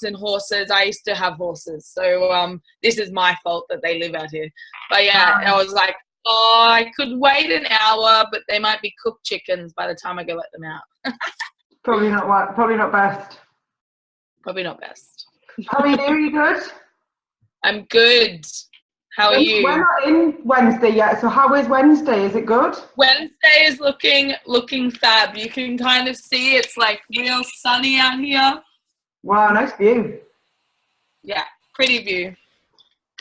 and horses. I used to have horses, so this is my fault that they live out here. But yeah, I was like, oh, I could wait an hour, but they might be cooked chickens by the time I go let them out. Probably not best. Probably not best. How are you? Are you good? I'm good. How are you? We're not in Wednesday yet, so how is Wednesday? Is it good? Wednesday is looking fab. You can kind of see it's like real sunny out here. Wow, nice view. Yeah, pretty view.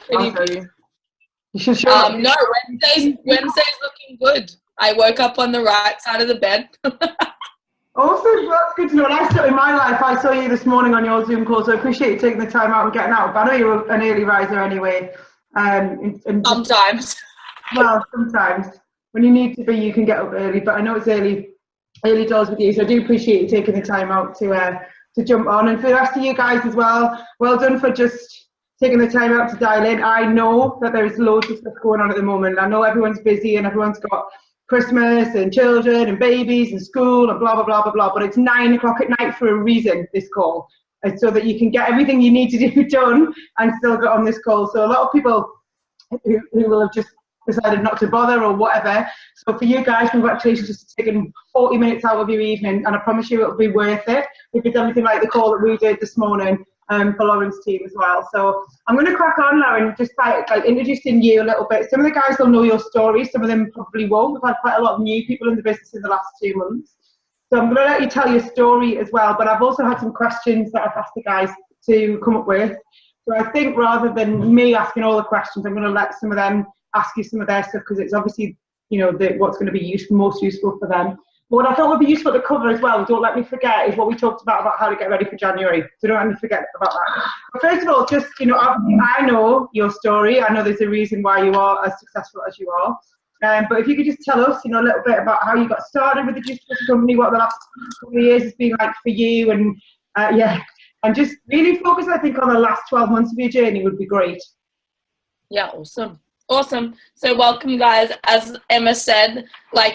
Pretty view. You should show up. No, Wednesday's looking good. I woke up on the right side of the bed. Awesome, that's good to know. In my life, I saw you this morning on your Zoom call, so I appreciate you taking the time out and getting out. But I know you're an early riser anyway. Sometimes. Well, sometimes. When you need to be, you can get up early, but I know it's early doors with you, so I do appreciate you taking the time out to jump on. And for the rest of you guys as well, well done for just taking the time out to dial in. I know that there's loads of stuff going on at the moment. I know everyone's busy and everyone's got Christmas and children and babies and school and blah, blah, blah, blah, blah. But it's 9 o'clock at night for a reason, this call. And so that you can get everything you need to do done and still get on this call. So a lot of people who will have just decided not to bother or whatever. So for you guys, congratulations just taking 40 minutes out of your evening. And I promise you it'll be worth it if it's anything like the call that we did this morning. For Lauren's team as well. So I'm going to crack on, Lauren, just by introducing you a little bit. Some of the guys will know your story, some of them probably won't. We've had quite a lot of new people in the business in the last 2 months. So I'm going to let you tell your story as well, but I've also had some questions that I've asked the guys to come up with. So I think rather than me asking all the questions, I'm going to let some of them ask you some of their stuff, because it's obviously, what's going to be most useful for them. But what I thought would be useful to cover as well, don't let me forget, is what we talked about how to get ready for January. So don't let me forget about that. But first of all, just, I know your story. I know there's a reason why you are as successful as you are. But if you could just tell us, a little bit about how you got started with the Juice Plus company, what the last couple of years has been like for you, and and just really focus, I think, on the last 12 months of your journey would be great. Yeah, awesome. So welcome, guys. As Emma said,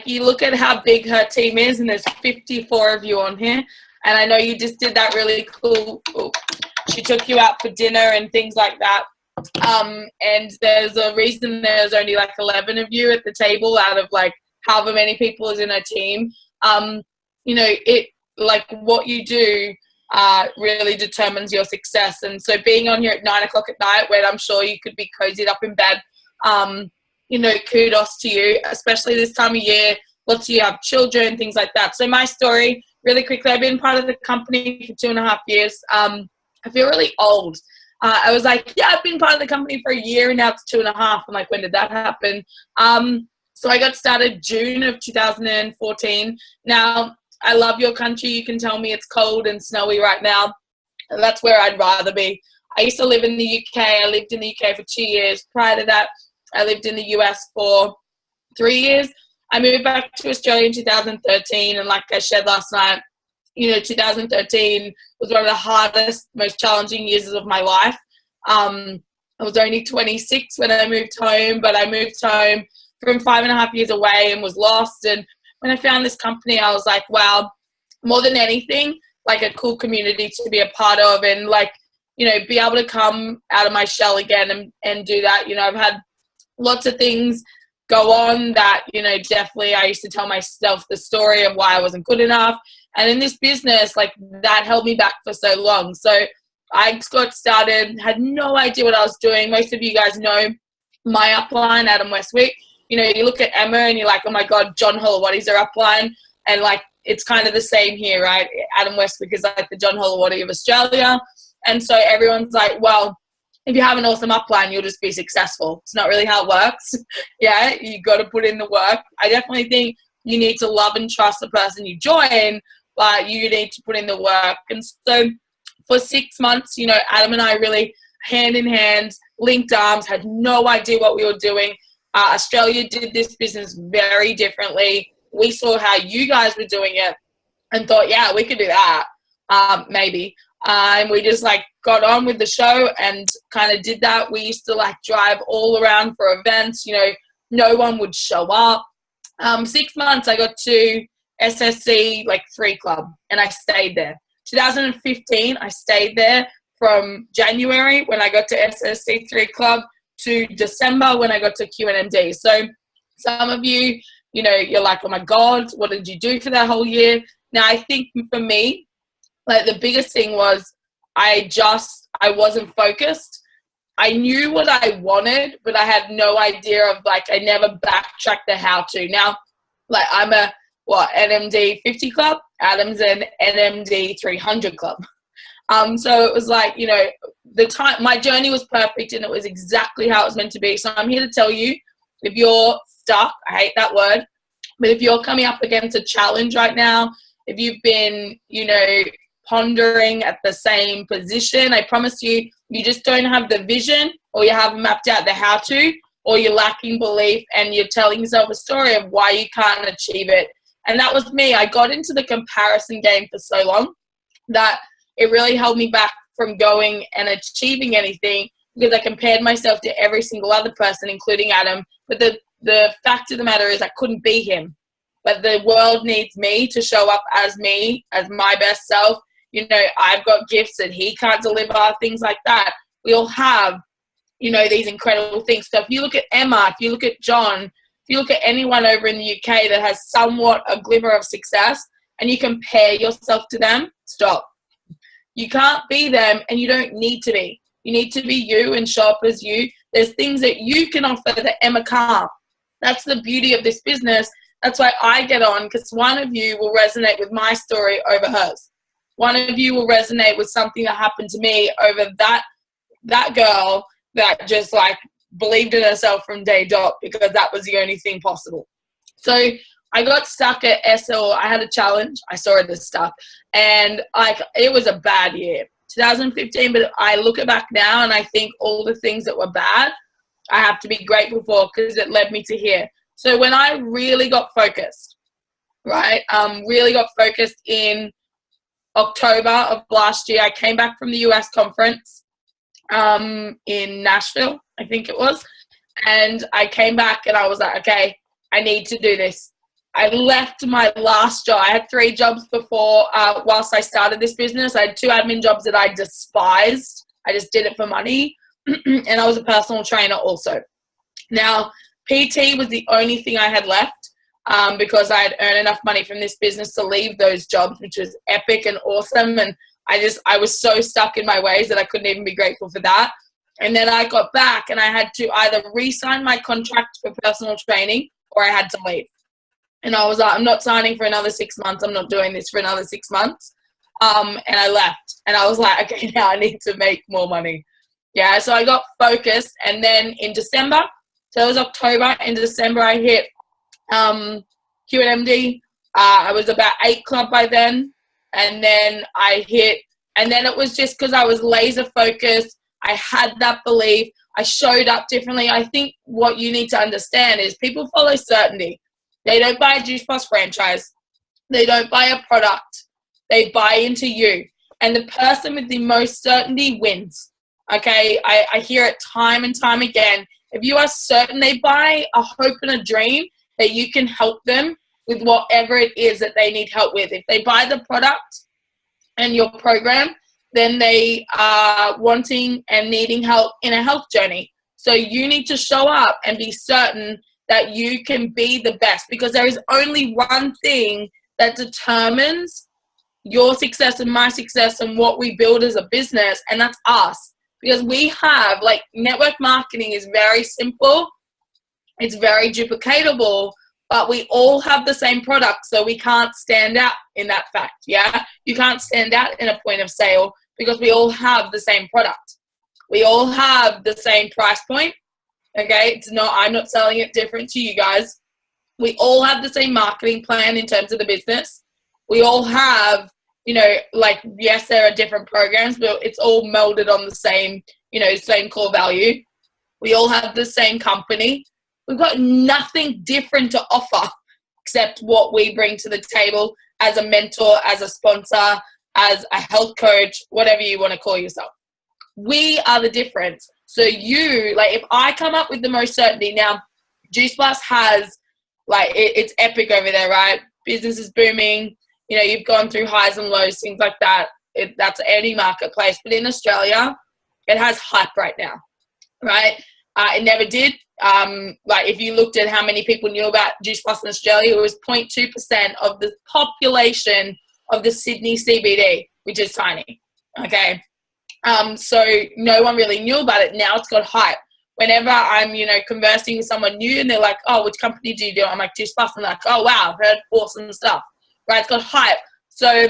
you look at how big her team is, and there's 54 of you on here. And I know you just did that really cool. She took you out for dinner and things like that. And there's a reason there's only 11 of you at the table out of however many people is in a team. What you do really determines your success. And so being on here at 9 o'clock at night, when I'm sure you could be cozied up in bed, kudos to you, especially this time of year. Lots of you have children, things like that. So my story, really quickly, I've been part of the company for 2.5 years. I feel really old. I was I've been part of the company for a year, and now it's 2.5. I'm when did that happen? So I got started June of 2014. Now, I love your country. You can tell me it's cold and snowy right now. That's where I'd rather be. I used to live in the UK. I lived in the UK for 2 years. Prior to that, I lived in the US for 3 years. I moved back to Australia in 2013. And like I shared last night, 2013 was one of the hardest, most challenging years of my life. I was only 26 when I moved home, but I moved home from 5.5 years away and was lost. And when I found this company, I was wow, more than anything, a cool community to be a part of, and be able to come out of my shell again and do that. I've had lots of things go on that, definitely I used to tell myself the story of why I wasn't good enough. And in this business, that held me back for so long. So I got started, had no idea what I was doing. Most of you guys know my upline, Adam Westwick. You look at Emma and you're oh my God, John Holowatti's her upline. And it's kind of the same here, right? Adam Westwick is the John Holowatti of Australia. And so everyone's well, if you have an awesome upline, you'll just be successful. It's not really how it works. Yeah, you got to put in the work. I definitely think you need to love and trust the person you join, but you need to put in the work. And so for 6 months, Adam and I really hand in hand, linked arms, had no idea what we were doing. Australia did this business very differently. We saw how you guys were doing it and thought, yeah, we could do that, maybe. And we just got on with the show and kind of did that. We used to drive all around for events. No one would show up. 6 months, I got to SSC 3 Club, and I stayed there. 2015, I stayed there from January when I got to SSC3 Club to December when I got to QNMD. So some of you, you know, you're like, oh my God, what did you do for that whole year? Now, I think for me, like the biggest thing was I wasn't focused. I knew what I wanted, but I had no idea of, like, I never backtracked the how to. Now, like, I'm a, NMD 50 club, Adam's an NMD 300 club. So it was like, you know, my journey was perfect and it was exactly how it was meant to be. So I'm here to tell you, if you're stuck, I hate that word, but if you're coming up against a challenge right now, if you've been, you know, pondering at the same position, I promise you, you just don't have the vision, or you haven't mapped out the how to, or you're lacking belief and you're telling yourself a story of why you can't achieve it. And that was me. I got into the comparison game for so long that it really held me back from going and achieving anything, because I compared myself to every single other person, including Adam. But the fact of the matter is I couldn't be him. But the world needs me to show up as me, as my best self. You know, I've got gifts that he can't deliver, things like that. We all have, you know, these incredible things. So if you look at Emma, if you look at John, if you look at anyone over in the UK that has somewhat a glimmer of success and you compare yourself to them, stop. You can't be them and you don't need to be. You need to be you and show up as you. There's things that you can offer that Emma can't. That's the beauty of this business. That's why I get on, because one of you will resonate with my story over hers. One of you will resonate with something that happened to me over that girl that just like believed in herself from day dot, because that was the only thing possible. So I got stuck at SL. I had a challenge. I saw it as stuck. And like, it was a bad year, 2015, but I look back now and I think all the things that were bad, I have to be grateful for, because it led me to here. So when I really got focused, right, really got focused in October of last year, I came back from the US conference in Nashville, I think it was. And I came back and I was like, okay, I need to do this. I left my last job. I had 3 jobs before, whilst I started this business. I had 2 admin jobs that I despised. I just did it for money. And I was a personal trainer also. Now, PT was the only thing I had left, because I had earned enough money from this business to leave those jobs, which was epic and awesome. And I was so stuck in my ways that I couldn't even be grateful for that. And then I got back and I had to either re-sign my contract for personal training or I had to leave. And I was like, I'm not signing for another 6 months. I'm not doing this for another 6 months. And I left. And I was like, okay, now I need to make more money. Yeah, so I got focused. And then in December, so it was October, in December I hit QNMD. I was about 8 club by then. And then I hit, and then it was just because I was laser focused. I had that belief. I showed up differently. I think what you need to understand is people follow certainty. They don't buy a Juice Plus franchise. They don't buy a product. They buy into you. And the person with the most certainty wins. Okay, I hear it time and time again. If you are certain, they buy a hope and a dream that you can help them with whatever it is that they need help with. If they buy the product and your program, then they are wanting and needing help in a health journey. So you need to show up and be certain that you can be the best, because there is only one thing that determines your success and my success and what we build as a business, and that's us. Because we have, like, network marketing is very simple. It's very duplicatable, but we all have the same product, so we can't stand out in that fact, yeah? You can't stand out in a point of sale because we all have the same product. We all have the same price point, okay? I'm not selling it different to you guys. We all have the same marketing plan in terms of the business. We all have, you know, like, yes, there are different programs, but it's all melded on the same, you know, same core value. We all have the same company. We've got nothing different to offer except what we bring to the table as a mentor, as a sponsor, as a health coach, whatever you want to call yourself. We are the difference. So you, like, if I come up with the most certainty, now Juice Plus has, like, it's epic over there, right? Business is booming. You know, you've gone through highs and lows, things like that. that's any marketplace. But in Australia, it has hype right now, right? It never did. Like if you looked at how many people knew about Juice Plus in Australia, it was 0.2% of the population of the Sydney CBD, which is tiny. Okay. So no one really knew about it. Now it's got hype. Whenever I'm, conversing with someone new and they're like, oh, which company do you do? I'm like, Juice Plus. I'm like, oh, wow, I've heard awesome stuff. Right? It's got hype. So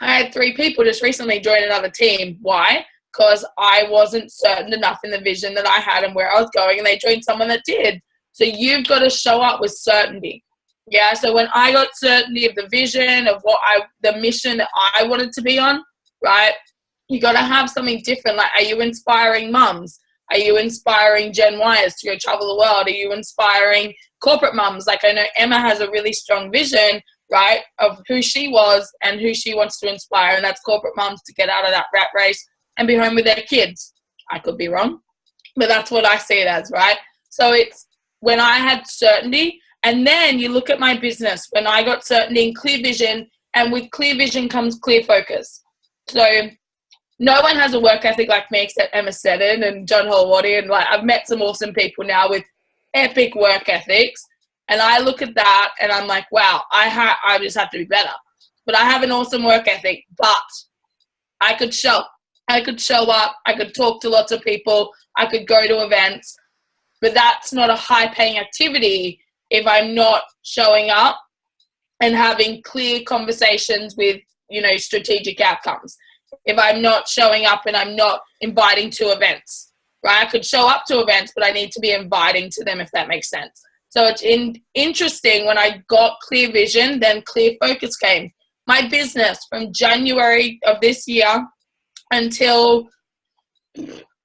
I had 3 people just recently join another team. Why? Because I wasn't certain enough in the vision that I had and where I was going, and they joined someone that did. So you've got to show up with certainty. Yeah, so when I got certainty of the vision, of the mission that I wanted to be on, right, you got to have something different. Like, are you inspiring mums? Are you inspiring Gen Yers to go travel the world? Are you inspiring corporate mums? Like, I know Emma has a really strong vision, right, of who she was and who she wants to inspire, and that's corporate mums to get out of that rat race and be home with their kids. I could be wrong, but that's what I see it as, right? So it's when I had certainty, and then you look at my business, when I got certainty and clear vision, and with clear vision comes clear focus. So no one has a work ethic like me except Emma Seddon and John Holwarty, and like I've met some awesome people now with epic work ethics, and I look at that and I'm like, wow, I just have to be better. But I have an awesome work ethic, but I could show up, I could talk to lots of people, I could go to events, but that's not a high-paying activity if I'm not showing up and having clear conversations with, strategic outcomes. If I'm not showing up and I'm not inviting to events, right? I could show up to events, but I need to be inviting to them, if that makes sense. So it's interesting, when I got clear vision, then clear focus came. My business from January of this year until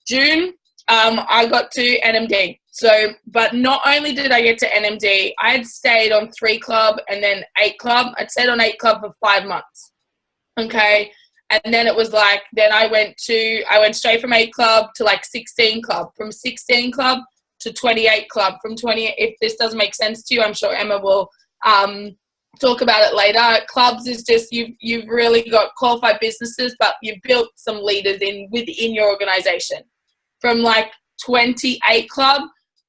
June, I got to NMD. So, but not only did I get to NMD, I had stayed on 3 Club and then 8 Club. I'd stayed on 8 Club for 5 months. Okay. And then it was like, then I went straight from 8 Club to like 16 Club, from 16 Club to 28 Club, from 20. If this doesn't make sense to you, I'm sure Emma will talk about it later. Clubs is just, you've really got qualified businesses, but you've built some leaders within your organization. From like 28 Club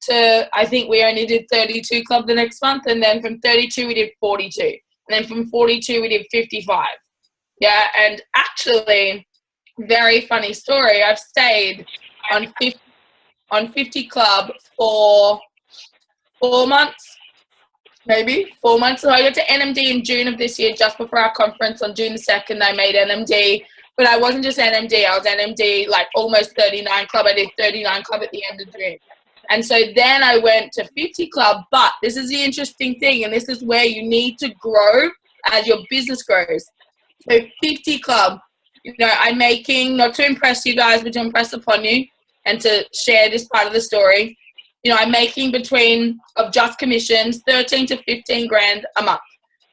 to, I think we only did 32 Club the next month, and then from 32 we did 42, and then from 42 we did 55. Yeah, and actually, very funny story, I've stayed on 50 Club for 4 months, maybe 4 months. So I got to NMD in June of this year, just before our conference on June the 2nd. I made NMD, but I wasn't just NMD. I was NMD like almost 39 Club. I did 39 Club at the end of June. And so then I went to 50 Club. But this is the interesting thing, and this is where you need to grow as your business grows. So 50 Club, I'm making, not to impress you guys, but to impress upon you and to share this part of the story. I'm making of just commissions, 13 to 15 grand a month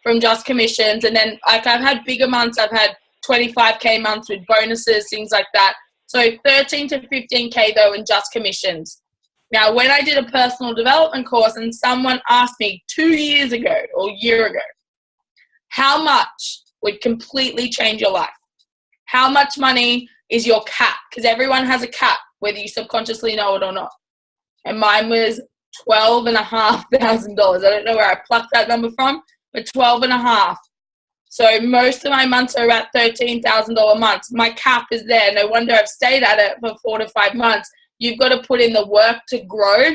from just commissions. And then like I've had bigger months. I've had 25K months with bonuses, things like that. So 13 to 15K though in just commissions. Now, when I did a personal development course and someone asked me 2 years ago or a year ago, how much would completely change your life? How much money is your cap? Because everyone has a cap, whether you subconsciously know it or not. And mine was $12,500. I don't know where I plucked that number from, but $12,500. So most of my months are about $13,000 months. My cap is there. No wonder I've stayed at it for 4 to 5 months. You've got to put in the work to grow,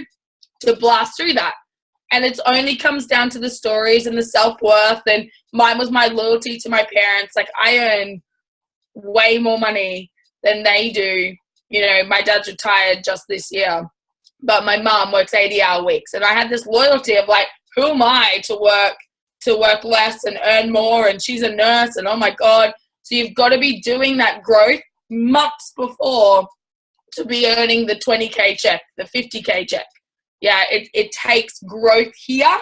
to blast through that. And it only comes down to the stories and the self-worth. And mine was my loyalty to my parents. Like, I earn way more money than they do. My dad's retired just this year, but my mom works 80-hour weeks. And I had this loyalty of like, who am I to work less and earn more? And she's a nurse, and oh my God. So you've got to be doing that growth months before to be earning the 20K check, the 50K check. Yeah, it takes growth here.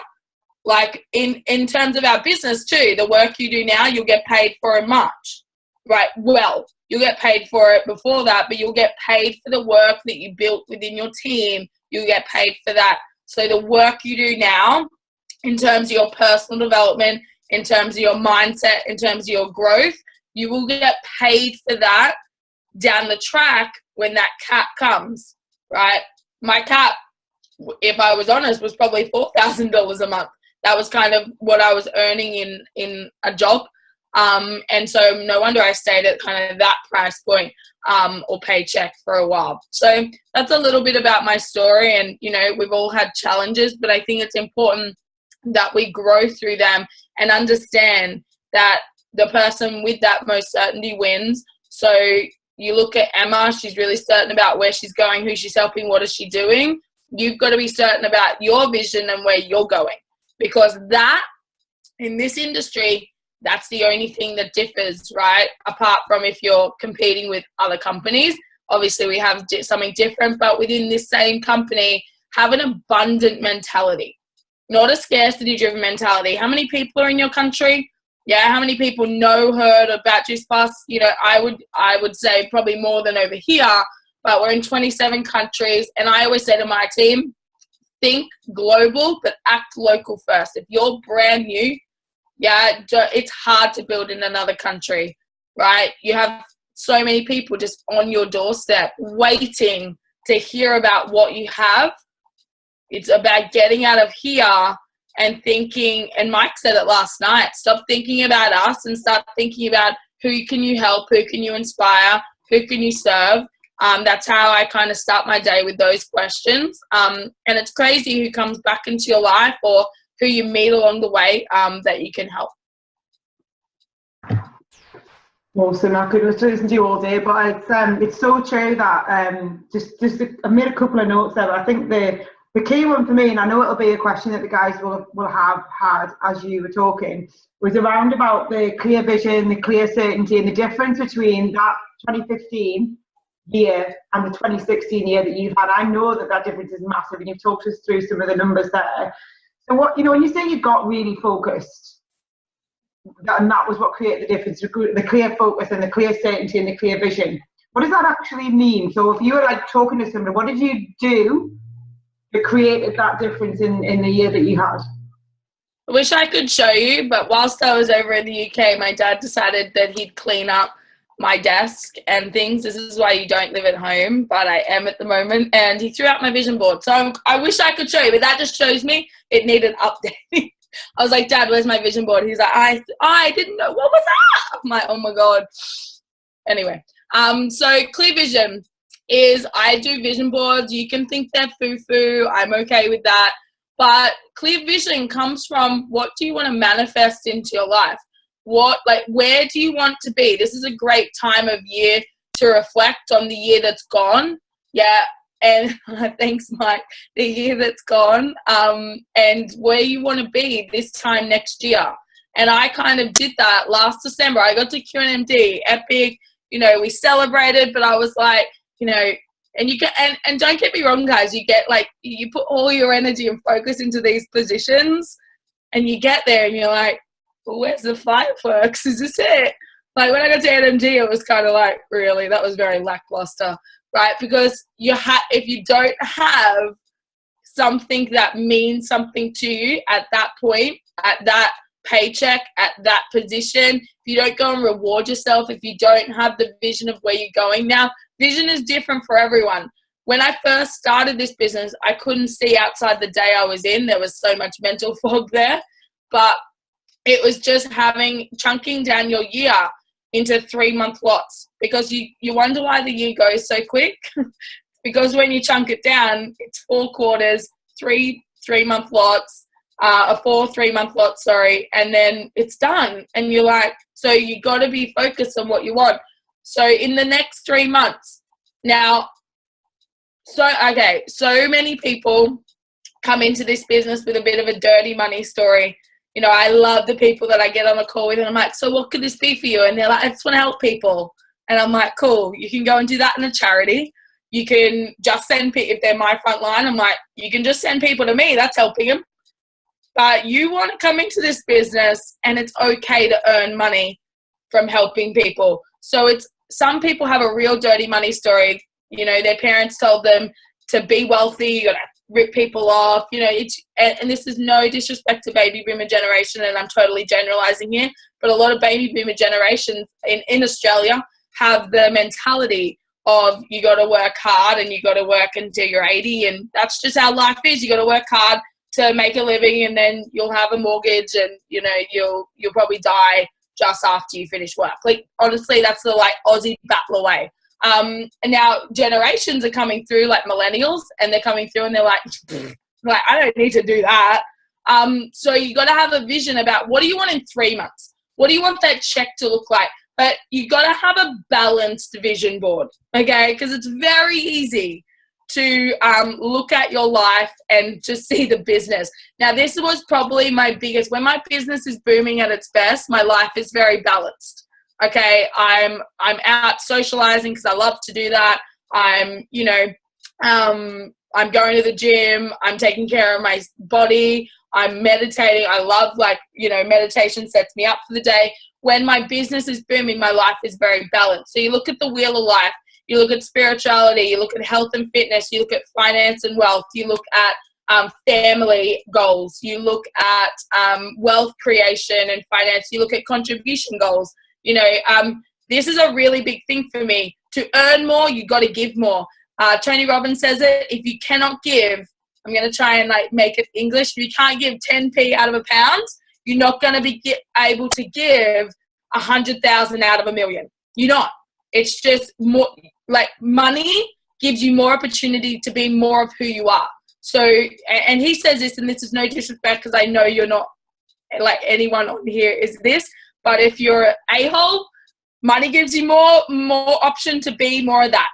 Like in terms of our business too, the work you do now, you'll get paid for in March, right? Well, you'll get paid for it before that, but you'll get paid for the work that you built within your team. You'll get paid for that. So the work you do now, in terms of your personal development, in terms of your mindset, in terms of your growth, you will get paid for that down the track when that cap comes, right? My cap, if I was honest, was probably $4,000 a month. That was kind of what I was earning in a job. And so no wonder I stayed at kind of that price point or paycheck for a while. So that's a little bit about my story. And, you know, we've all had challenges, but I think it's important that we grow through them and understand that the person with that most certainty wins. So you look at Emma, she's really certain about where she's going, who she's helping, what is she doing. You've got to be certain about your vision and where you're going, because that, in this industry, that's the only thing that differs, right? Apart from if you're competing with other companies. Obviously, we have something different, but within this same company, have an abundant mentality, not a scarcity-driven mentality. How many people are in your country? Yeah, how many people heard about Juice Plus? You know, I would say probably more than over here, but we're in 27 countries. And I always say to my team, think global, but act local first. If you're brand new, yeah, it's hard to build in another country, right? You have so many people just on your doorstep waiting to hear about what you have. It's about getting out of here and thinking, and Mike said it last night, stop thinking about us and start thinking about who can you help, who can you inspire, who can you serve. That's how I kind of start my day, with those questions. And it's crazy who comes back into your life or who you meet along the way that you can help. Awesome. I could listen to you all day, but it's so true that I made a couple of notes there. But I think the key one for me, and I know it'll be a question that the guys will have had as you were talking, was around about the clear vision, the clear certainty, and the difference between that 2015 year and the 2016 year that you've had. I know that difference is massive, and you've talked us through some of the numbers there. So what, you know, when you say you got really focused, and that was what created the difference, the clear focus and the clear certainty and the clear vision, what does that actually mean? So if you were like talking to somebody, what did you do that created that difference in the year that you had? I wish I could show you, but whilst I was over in the UK, my dad decided that he'd clean up my desk and things. This is why you don't live at home, but I am at the moment. And he threw out my vision board. So I wish I could show you, but that just shows me it needed updating. I was like, Dad, where's my vision board? He's like, I didn't know. What was that? I'm like, oh my God. Anyway, so clear vision is, I do vision boards. You can think they're foo-foo. I'm okay with that. But clear vision comes from, what do you want to manifest into your life? Where do you want to be? This is a great time of year to reflect on the year that's gone. Yeah. And thanks, Mike, the year that's gone, and where you want to be this time next year. And I kind of did that last December. I got to QNMD, epic, you know, we celebrated, but I was like, you know, and you get, and don't get me wrong, guys, you get like, you put all your energy and focus into these positions, and you get there and you're like, well, where's the fireworks? Is this it? Like when I got to NMD, it was kind of like, really, that was very lackluster, right? Because if you don't have something that means something to you at that point, at that paycheck, at that position, if you don't go and reward yourself, if you don't have the vision of where you're going. Now, vision is different for everyone. When I first started this business, I couldn't see outside the day I was in. There was so much mental fog there, but it was just chunking down your year into 3-month lots, because you wonder why the year goes so quick. Because when you chunk it down, it's 4 quarters, 3-month lots, 4 3-month lots, and then it's done. And you're like, so you got to be focused on what you want. So in the next 3 months, now, so many people come into this business with a bit of a dirty money story. You know, I love the people that I get on a call with, and I'm like, so what could this be for you? And they're like, I just want to help people. And I'm like, cool, you can go and do that in a charity. You can just send people, if they're my front line, I'm like, you can just send people to me, that's helping them. But you want to come into this business, and it's okay to earn money from helping people. So some people have a real dirty money story. You know, their parents told them to be wealthy, you got to rip people off, you know, and this is no disrespect to baby boomer generation, and I'm totally generalizing here, but a lot of baby boomer generations in Australia have the mentality of you got to work hard and you got to work until you're 80, and that's just how life is. You got to work hard to make a living, and then you'll have a mortgage, and you know you'll probably die just after you finish work. Like, honestly, that's the like Aussie battler way. And now generations are coming through, like millennials, and they're coming through and they're like I don't need to do that. So you got to have a vision about what do you want in 3 months? What do you want that check to look like? But you got to have a balanced vision board, okay? Because it's very easy to look at your life and just see the business. Now, this was probably my biggest, when my business is booming at its best, my life is very balanced, okay? I'm out socializing because I love to do that. I'm going to the gym. I'm taking care of my body. I'm meditating. I love, meditation sets me up for the day. When my business is booming, my life is very balanced. So you look at the wheel of life, you look at spirituality, you look at health and fitness, you look at finance and wealth, you look at family goals, you look at wealth creation and finance, you look at contribution goals. This is a really big thing for me. To earn more, you got to give more. Tony Robbins says it, if you cannot give, I'm going to try and make it English, if you can't give 10p out of a pound, you're not going to be able to give 100,000 out of a million. You're not. It's just more like money gives you more opportunity to be more of who you are. So, and he says this, and this is no disrespect because I know you're not like anyone on here is this, but if you're an a-hole, money gives you more option to be more of that,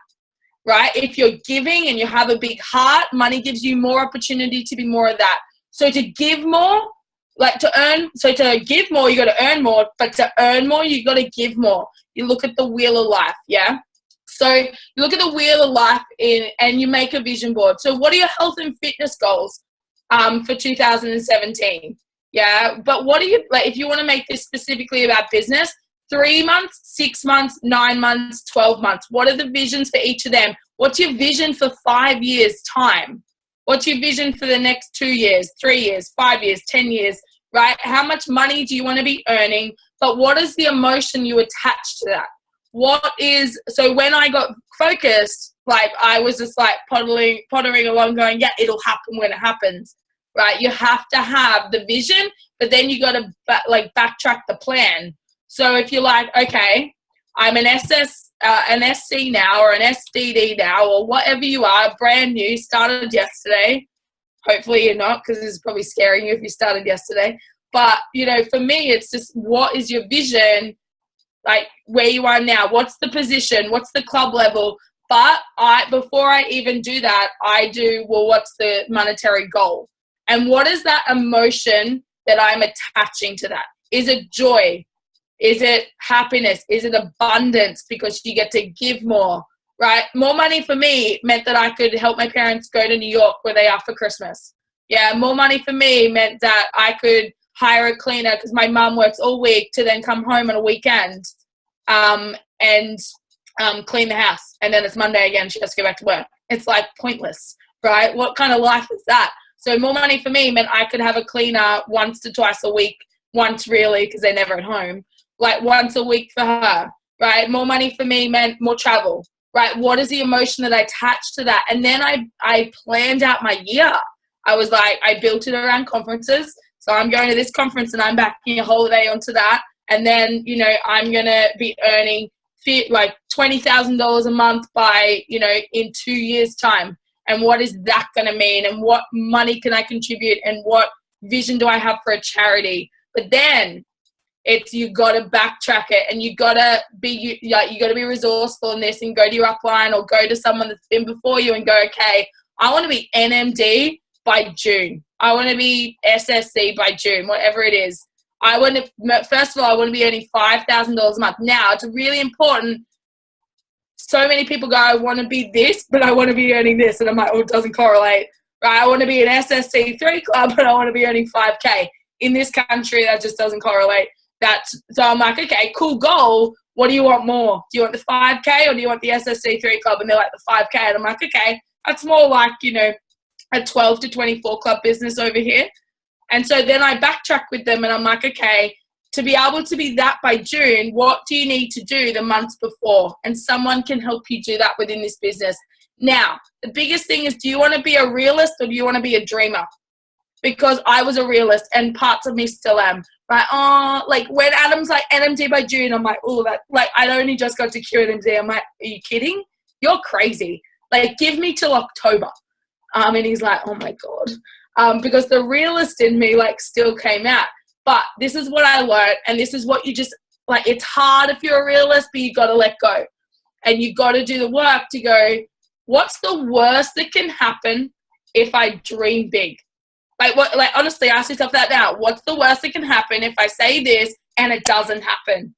right? If you're giving and you have a big heart, money gives you more opportunity to be more of that. So to give more, to give more, you got to earn more, but to earn more, you got to give more. You look at the wheel of life, yeah? So you look at the wheel of life and you make a vision board. So what are your health and fitness goals for 2017? Yeah, but what are you, if you want to make this specifically about business, 3 months, 6 months, 9 months, 12 months. What are the visions for each of them? What's your vision for 5 years' time? What's your vision for the next 2 years, 3 years, 5 years, 10 years, right? How much money do you want to be earning? But what is the emotion you attach to that? So when I got focused, I was just pottering along going, yeah, it'll happen when it happens, right? You have to have the vision, but then you got to backtrack the plan. So if you're like, okay, I'm an SC now or an SDD now or whatever you are, brand new, started yesterday. Hopefully you're not, because it's probably scaring you if you started yesterday. But, for me, it's just what is your vision, where you are now? What's the position? What's the club level? But before I even do that, I do, what's the monetary goal? And what is that emotion that I'm attaching to that? Is it joy? Is it happiness? Is it abundance because you get to give more, right? More money for me meant that I could help my parents go to New York where they are for Christmas. Yeah, more money for me meant that I could hire a cleaner because my mum works all week to then come home on a weekend and clean the house. And then it's Monday again, she has to go back to work. It's pointless, right? What kind of life is that? So more money for me meant I could have a cleaner once to twice a week, once really because they're never at home. Once a week for her, right? More money for me meant more travel, right? What is the emotion that I attached to that? And then I planned out my year. I was I built it around conferences. So I'm going to this conference and I'm backing a holiday onto that. And then, I'm going to be earning $20,000 a month by, in 2 years' time. And what is that going to mean? And what money can I contribute? And what vision do I have for a charity? But then you got to backtrack it, and you got to be resourceful in this and go to your upline or go to someone that's been before you and go, okay, I want to be NMD by June. I want to be SSC by June, whatever it is. First of all, I want to be earning $5,000 a month. Now, it's really important. So many people go, I want to be this, but I want to be earning this. And I'm like, oh, it doesn't correlate. Right? I want to be an SSC 3 club, but I want to be earning 5K. In this country, that just doesn't correlate. So I'm like, okay, cool goal. What do you want more? Do you want the 5K or do you want the SSC 3 club? And they're like, the 5K. And I'm like, okay, that's more a 12 to 24 club business over here. And so then I backtrack with them and I'm like, okay, to be able to be that by June, what do you need to do the months before? And someone can help you do that within this business. Now, the biggest thing is, do you want to be a realist or do you want to be a dreamer? Because I was a realist and parts of me still am. Right? Oh, like when Adam's like NMD by June, I'm like, oh, that, like I'd only just got to QNMD. I'm like, are you kidding? You're crazy. Like, give me till October. And he's like, oh my God. Because the realist in me like still came out. But this is what I learned, and this is what you just, like, it's hard if you're a realist, but you got to let go. And you got to do the work to go, what's the worst that can happen if I dream big? Like, what? Like, honestly, ask yourself that now. What's the worst that can happen if I say this and it doesn't happen?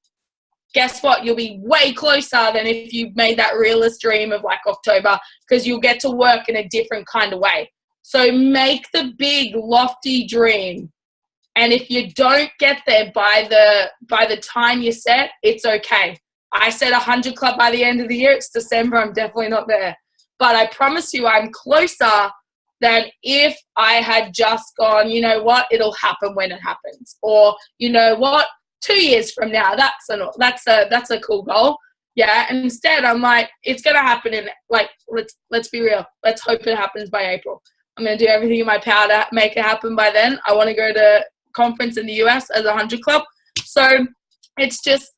Guess what? You'll be way closer than if you made that realist dream of like October, because you'll get to work in a different kind of way. So make the big, lofty dream. And if you don't get there by the time you set, it's okay. I said 100 club by the end of the year. It's December. I'm definitely not there. But I promise you I'm closer than if I had just gone, you know what, it'll happen when it happens. Or, you know what, 2 years from now, that's a cool goal. Yeah. And instead I'm like, it's going to happen in, like, let's be real. Let's hope it happens by April. I'm going to do everything in my power to make it happen by then. I want to go to conference in the US as a 100 club. So it's just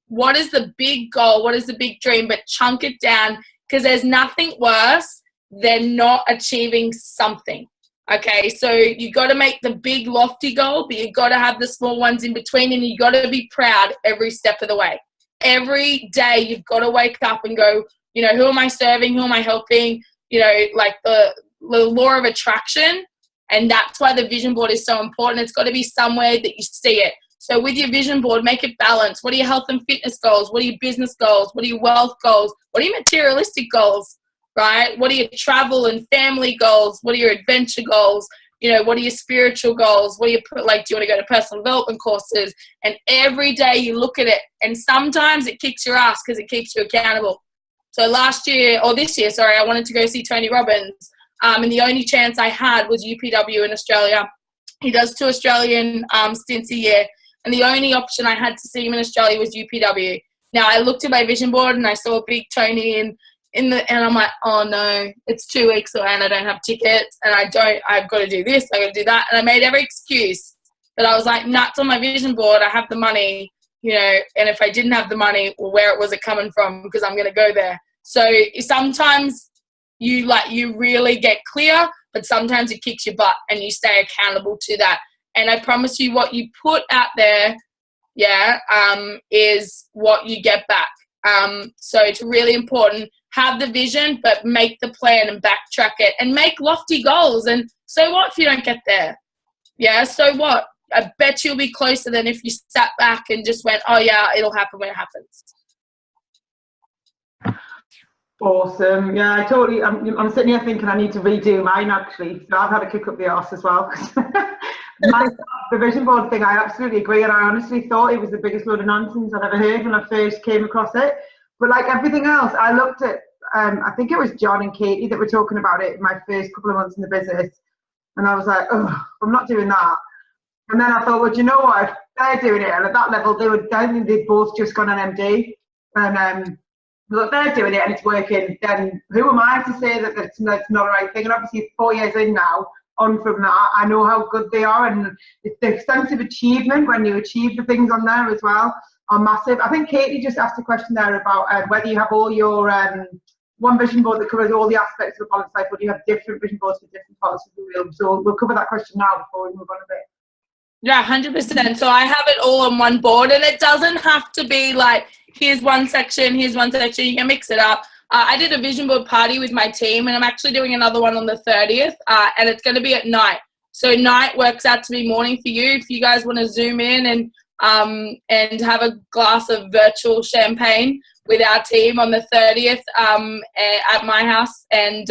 what is the big goal, what is the big dream, but chunk it down, because there's nothing worse than not achieving something. Okay, so you got to make the big lofty goal, but you got to have the small ones in between, and you got to be proud every step of the way. Every day you've got to wake up and go, you know, who am I serving, who am I helping, you know, like the law of attraction. And that's why the vision board is so important. It's got to be somewhere that you see it. So with your vision board, make it balanced. What are your health and fitness goals? What are your business goals? What are your wealth goals? What are your materialistic goals, right? What are your travel and family goals? What are your adventure goals? You know, what are your spiritual goals? What are you like, do you want to go to personal development courses? And every day you look at it, and sometimes it kicks your ass because it keeps you accountable. So this year, I wanted to go see Tony Robbins. And the only chance I had was UPW in Australia. He does 2 Australian stints a year. And the only option I had to see him in Australia was UPW. Now, I looked at my vision board and I saw a big Tony and I'm like, oh no, it's 2 weeks away and I don't have tickets and I've got to do this, I've got to do that. And I made every excuse. But I was like, nuts on my vision board, I have the money, you know, and if I didn't have the money, well, where was it coming from? Because I'm going to go there. So sometimes you really get clear, but sometimes it kicks your butt and you stay accountable to that. And I promise you, what you put out there, is what you get back. So it's really important. Have the vision, but make the plan and backtrack it and make lofty goals. And so what if you don't get there? Yeah, so what? I bet you'll be closer than if you sat back and just went, oh yeah, it'll happen when it happens. Awesome. Yeah, I totally, I'm sitting here thinking I need to redo mine actually. So I've had a kick up the arse as well. The vision board thing, I absolutely agree. And I honestly thought it was the biggest load of nonsense I'd ever heard when I first came across it. But like everything else, I looked at, I think it was John and Katie that were talking about it in my first couple of months in the business. And I was like, oh, I'm not doing that. And then I thought, well, do you know what? If they're doing it, and at that level, they'd both just gone on MD. And look, they're doing it and it's working. Then who am I to say that that's not the right thing? And obviously 4 years in now, on from that, I know how good they are, and the sense of achievement when you achieve the things on there as well are massive. I think Katie just asked a question there about whether you have all your one vision board that covers all the aspects of the balanced life, or do you have different vision boards for different parts of the wheel? So we'll cover that question now before we move on a bit. Yeah, 100%. So I have it all on one board, and it doesn't have to be like, here's one section, you can mix it up. I did a vision board party with my team, and I'm actually doing another one on the 30th, and it's going to be at night. So night works out to be morning for you. If you guys want to zoom in and have a glass of virtual champagne with our team on the 30th at my house and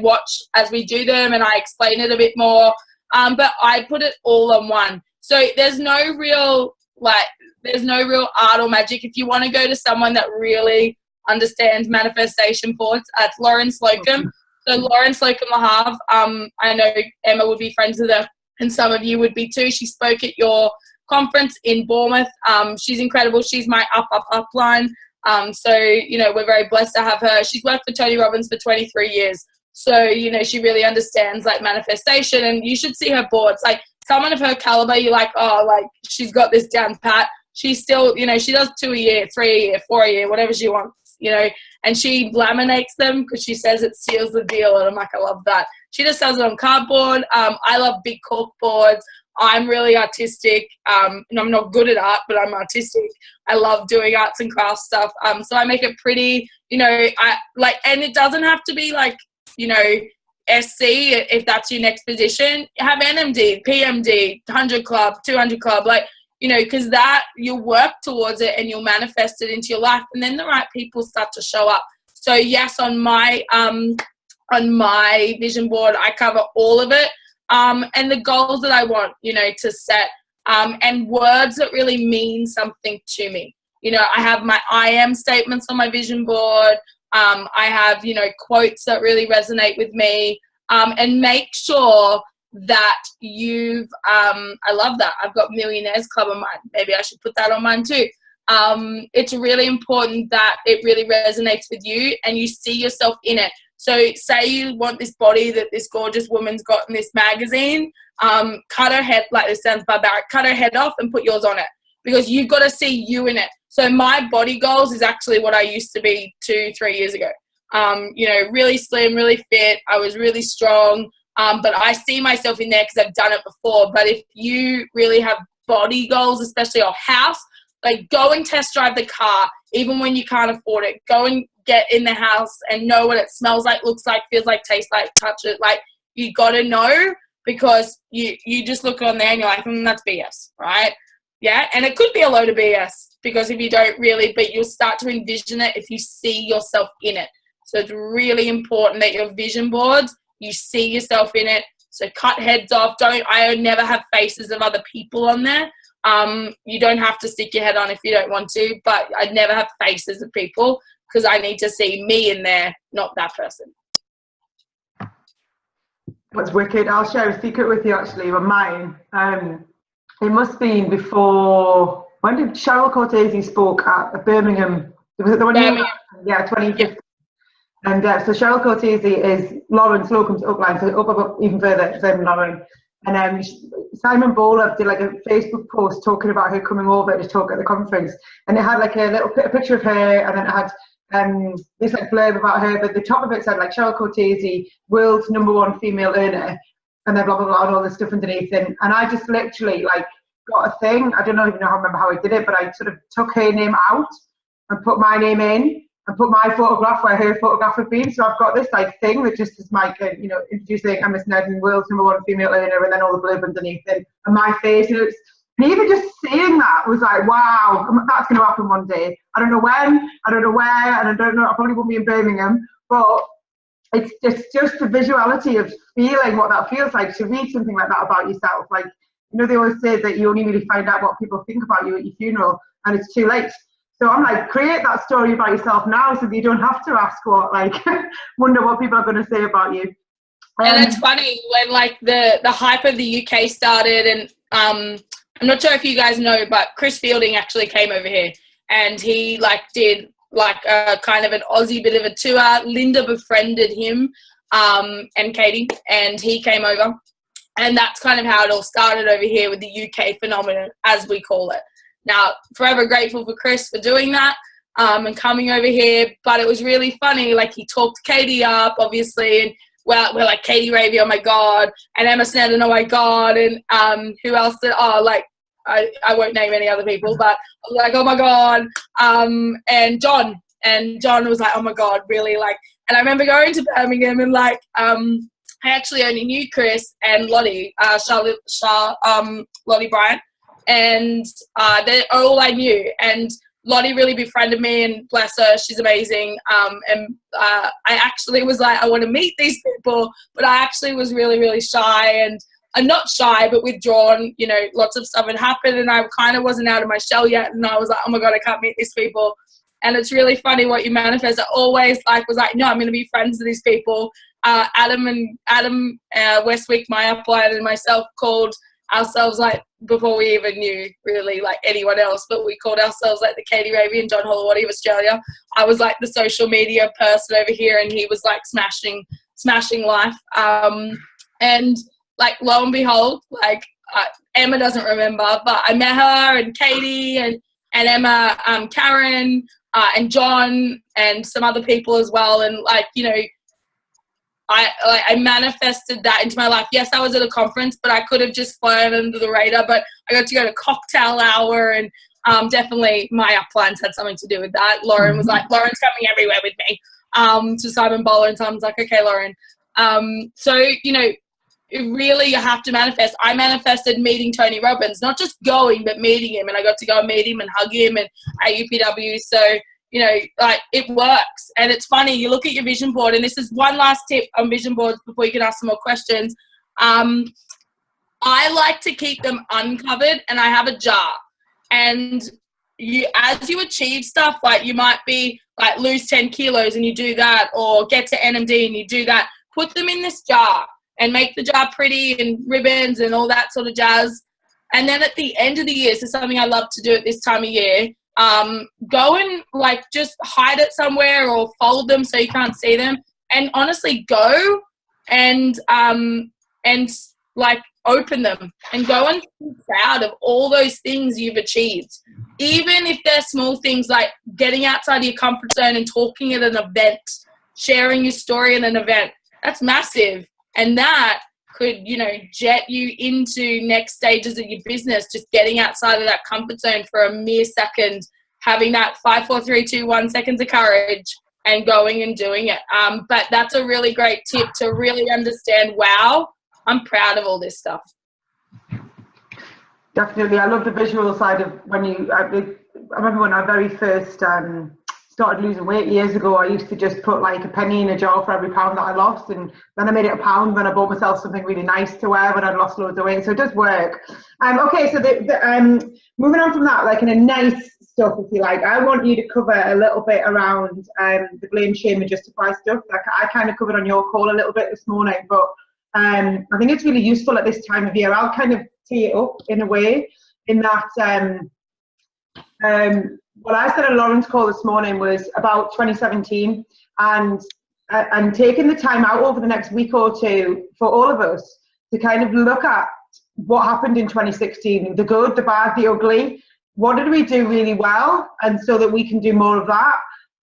watch as we do them, and I explain it a bit more. But I put it all on one. So there's no real art or magic. If you want to go to someone that really understands manifestation boards, it's Lauren Slocum. So Lauren Slocum Lahav, I know Emma would be friends with her, and some of you would be too. She spoke at your conference in Bournemouth. She's incredible. She's my upline. So, you know, we're very blessed to have her. She's worked for Tony Robbins for 23 years. So, you know, she really understands like manifestation, and you should see her boards. Like someone of her caliber, you're like, oh, like she's got this down pat. She's still, you know, she does 2 a year, 3 a year, 4 a year, whatever she wants, you know, and she laminates them because she says it seals the deal. And I'm like, I love that. She just sells it on cardboard. I love big cork boards. I'm really artistic, and I'm not good at art, but I'm artistic. I love doing arts and crafts stuff. So I make it pretty, you know, I like, and it doesn't have to be like, you know, SC, if that's your next position. Have NMD, PMD, 100 club, 200 club, like, you know, because that you'll work towards it and you'll manifest it into your life, and then the right people start to show up. So yes, on my vision board, I cover all of it, and the goals that I want, you know, to set, and words that really mean something to me. You know, I have my I am statements on my vision board. I have, you know, quotes that really resonate with me, and make sure that you've, I love that. I've got Millionaires Club on mine. Maybe I should put that on mine too. It's really important that it really resonates with you and you see yourself in it. So say you want this body that this gorgeous woman's got in this magazine, cut her head, like this sounds barbaric, cut her head off and put yours on it, because you've got to see you in it. So my body goals is actually what I used to be 2-3 years ago. You know, really slim, really fit. I was really strong. But I see myself in there because I've done it before. But if you really have body goals, especially your house, like go and test drive the car, even when you can't afford it. Go and get in the house and know what it smells like, looks like, feels like, tastes like, touch it. Like you got to know, because you just look on there and you're like, that's BS, right? Yeah, and it could be a load of BS, because if you don't really, but you'll start to envision it if you see yourself in it. So it's really important that your vision boards, you see yourself in it. So cut heads off. I never have faces of other people on there. You don't have to stick your head on if you don't want to, but I'd never have faces of people, because I need to see me in there, not that person. What's wicked, I'll share a secret with you actually on mine. It must have been before, when did Cheryl Cortese spoke at Birmingham? Was it the one? Birmingham. Yeah, 2015. Yeah. And so Cheryl Cortese is Lauren Slocum's upline, so up even further than Lauren. And Simon Bowler did like a Facebook post talking about her coming over to talk at the conference, and it had like a picture of her, and then it had this like blurb about her, but the top of it said like Cheryl Cortese, world's #1 female earner, and then blah blah blah and all this stuff underneath. And I just literally like got a thing. I don't even remember how I did it, but I sort of took her name out and put my name in, and put my photograph where her photograph had been. So I've got this like thing that just is like, you know, introducing Emma Snedden, world's #1 female earner, and then all the blurb underneath it, and my face. And even just seeing that was like, wow, that's going to happen one day. I don't know when, I don't know where, and I don't know, I probably won't be in Birmingham, but it's just the visuality of feeling what that feels like to read something like that about yourself. Like, you know, they always say that you only really find out what people think about you at your funeral, and it's too late. So I'm like, create that story about yourself now, so that you don't have to ask what, like, wonder what people are going to say about you. And it's funny when like the hype of the UK started, and I'm not sure if you guys know, but Chris Fielding actually came over here, and he like did like a kind of an Aussie bit of a tour. Linda befriended him, and Katie, and he came over, and that's kind of how it all started over here with the UK phenomenon, as we call it. Now, forever grateful for Chris for doing that, and coming over here. But it was really funny. Like, he talked Katie up, obviously, and we're like, Katie Ravey, oh my God, and Emma Snedden, oh my God, and who else did, I won't name any other people, but I was like, oh my God, and John was like, oh my God, really, like, and I remember going to Birmingham, and like, I actually only knew Chris and Lottie, Lottie Bryant, and they're all I knew, and Lottie really befriended me, and bless her, she's amazing. And I actually was like, I want to meet these people, but I actually was really, really shy, and I'm not shy, but withdrawn. You know, lots of stuff had happened, and I kind of wasn't out of my shell yet. And I was like, oh my God, I can't meet these people. And it's really funny what you manifest. I always was like, no, I'm going to be friends with these people. Adam Westwick, my upline, and myself called ourselves like, before we even knew really like anyone else, but we called ourselves like the Katie Ravey and John Holowati of Australia. I was like the social media person over here, and he was like smashing life. And like, lo and behold, like Emma doesn't remember, but I met her, and Katie and Emma, Karen, and John, and some other people as well. And like, you know, I manifested that into my life. Yes, I was at a conference, but I could have just flown under the radar. But I got to go to cocktail hour, and definitely my uplines had something to do with that. Lauren was like, Lauren's coming everywhere with me to Simon Bowler, and Simon's like, okay, Lauren. So, you know, really you have to manifest. I manifested meeting Tony Robbins, not just going, but meeting him. And I got to go and meet him and hug him and at UPW. So, you know, like, it works. And it's funny, you look at your vision board, and this is one last tip on vision boards before you can ask some more questions. I like to keep them uncovered, and I have a jar. And as you achieve stuff, like you might be like lose 10 kilos and you do that, or get to NMD and you do that, put them in this jar and make the jar pretty and ribbons and all that sort of jazz. And then at the end of the year, this is something I love to do at this time of year, go and like just hide it somewhere or fold them so you can't see them, and honestly go and like open them and go and be proud of all those things you've achieved, even if they're small things like getting outside of your comfort zone and talking at an event, sharing your story at an event. That's massive, and that could, you know, jet you into next stages of your business. Just getting outside of that comfort zone for a mere second, having that 5, 4, 3, 2, 1 seconds of courage and going and doing it. But that's a really great tip to really understand, wow, I'm proud of all this stuff. Definitely. I love the visual side of when you, I remember when I very first started losing weight years ago, I used to just put like a penny in a jar for every pound that I lost, and then I made it a pound. Then I bought myself something really nice to wear when I'd lost loads of weight. So it does work. Okay, so moving on from that, like in a nice stuff, if you like, I want you to cover a little bit around the blame, shame, and justify stuff. Like I kind of covered on your call a little bit this morning, but I think it's really useful at this time of year. I'll kind of tee it up in a way, in that what I said on Lauren's call this morning was about 2017 and taking the time out over the next week or two for all of us to kind of look at what happened in 2016, the good, the bad, the ugly. What did we do really well, and so that we can do more of that.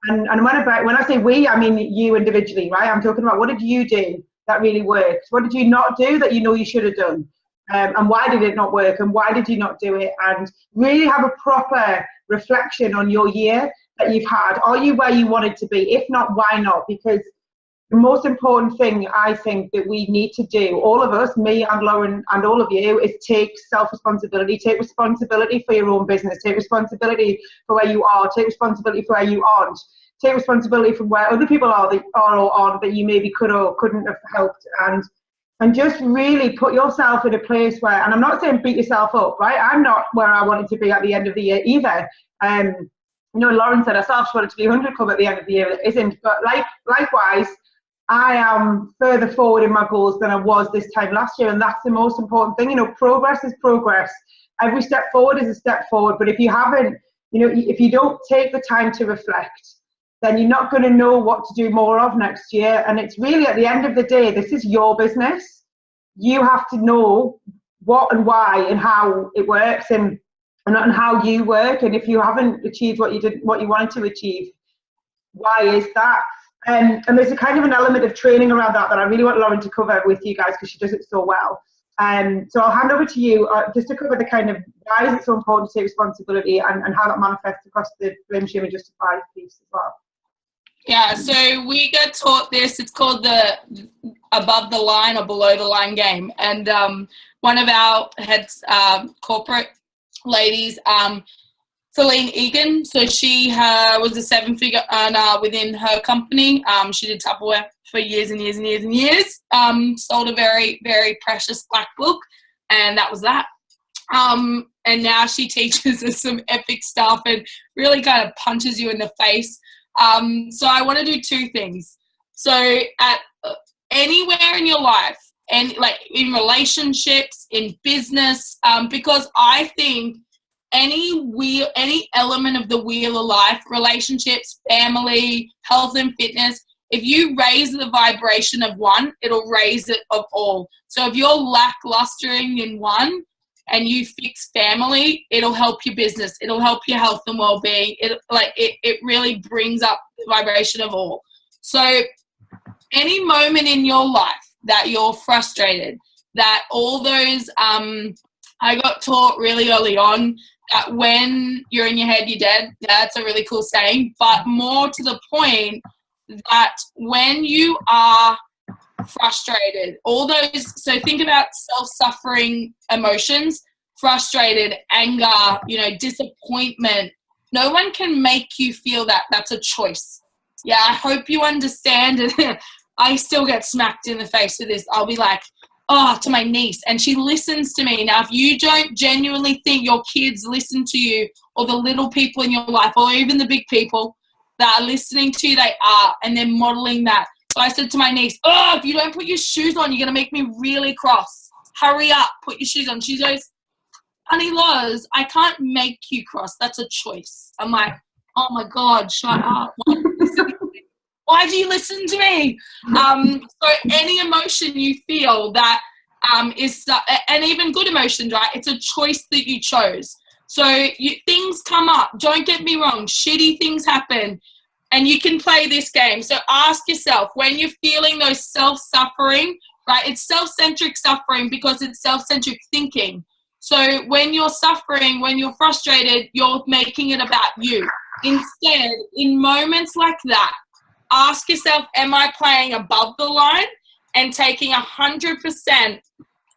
And when I say we, I mean you individually, right? I'm talking about, what did you do that really worked? What did you not do that you know you should have done? And why did it not work, and why did you not do it? And really have a proper reflection on your year that you've had. Are you where you wanted to be? If not, why not? Because the most important thing I think that we need to do, all of us, me and Lauren and all of you, is take self-responsibility. Take responsibility for your own business. Take responsibility for where you are. Take responsibility for where you aren't. Take responsibility for where other people are or aren't, that you maybe could or couldn't have helped. And just really put yourself in a place where, and I'm not saying beat yourself up, right? I'm not where I wanted to be at the end of the year either. You know, Lauren said herself she wanted to be 100 Club at the end of the year. It isn't. But likewise, I am further forward in my goals than I was this time last year. And that's the most important thing. You know, progress is progress. Every step forward is a step forward. But if you haven't, you know, if you don't take the time to reflect, then you're not going to know what to do more of next year. And it's really, at the end of the day, this is your business. You have to know what and why and how it works, and how you work. And if you haven't achieved what you wanted to achieve, why is that? And there's a kind of an element of training around that I really want Lauren to cover with you guys, because she does it so well. So I'll hand over to you just to cover the kind of why is it so important to take responsibility, and how that manifests across the blame, shame, and justify piece as well. Yeah, so we get taught this. It's called the above the line or below the line game. And one of our heads corporate ladies, Celine Egan, so she was a 7-figure earner within her company. She did Tupperware for years and years and years and years. Sold a very, very precious black book, and that was that. And now she teaches us some epic stuff and really kind of punches you in the face. So I want to do two things. So at anywhere in your life, and like in relationships, in business, because I think any element of the wheel of life, relationships, family, health and fitness, if you raise the vibration of one, it'll raise it of all. So if you're lacklustering in one and you fix family, it'll help your business. It'll help your health and well-being. It really brings up the vibration of all. So any moment in your life that you're frustrated, that all those, I got taught really early on that when you're in your head, you're dead. That's a really cool saying, but more to the point that when you are frustrated, all those, so think about self-suffering emotions, frustrated, anger, disappointment. No one can make you feel that. That's a choice. Yeah, I hope you understand it. I still get smacked in the face with this. I'll be like, to my niece, and she listens to me. Now, if you don't genuinely think your kids listen to you, or the little people in your life, or even the big people that are listening to you, they are, and they're modeling that. So I said to my niece, if you don't put your shoes on, you're going to make me really cross. Hurry up, put your shoes on. She goes, Honey Loz, I can't make you cross. That's a choice. I'm like, oh my God, shut up. Why do you listen to me? So any emotion you feel that is, and even good emotions, right? It's a choice that you chose. So things come up. Don't get me wrong. Shitty things happen. And you can play this game. So ask yourself, when you're feeling those self-suffering, right? It's self-centric suffering because it's self-centric thinking. So when you're suffering, when you're frustrated, you're making it about you. Instead, in moments like that, ask yourself, am I playing above the line and taking 100%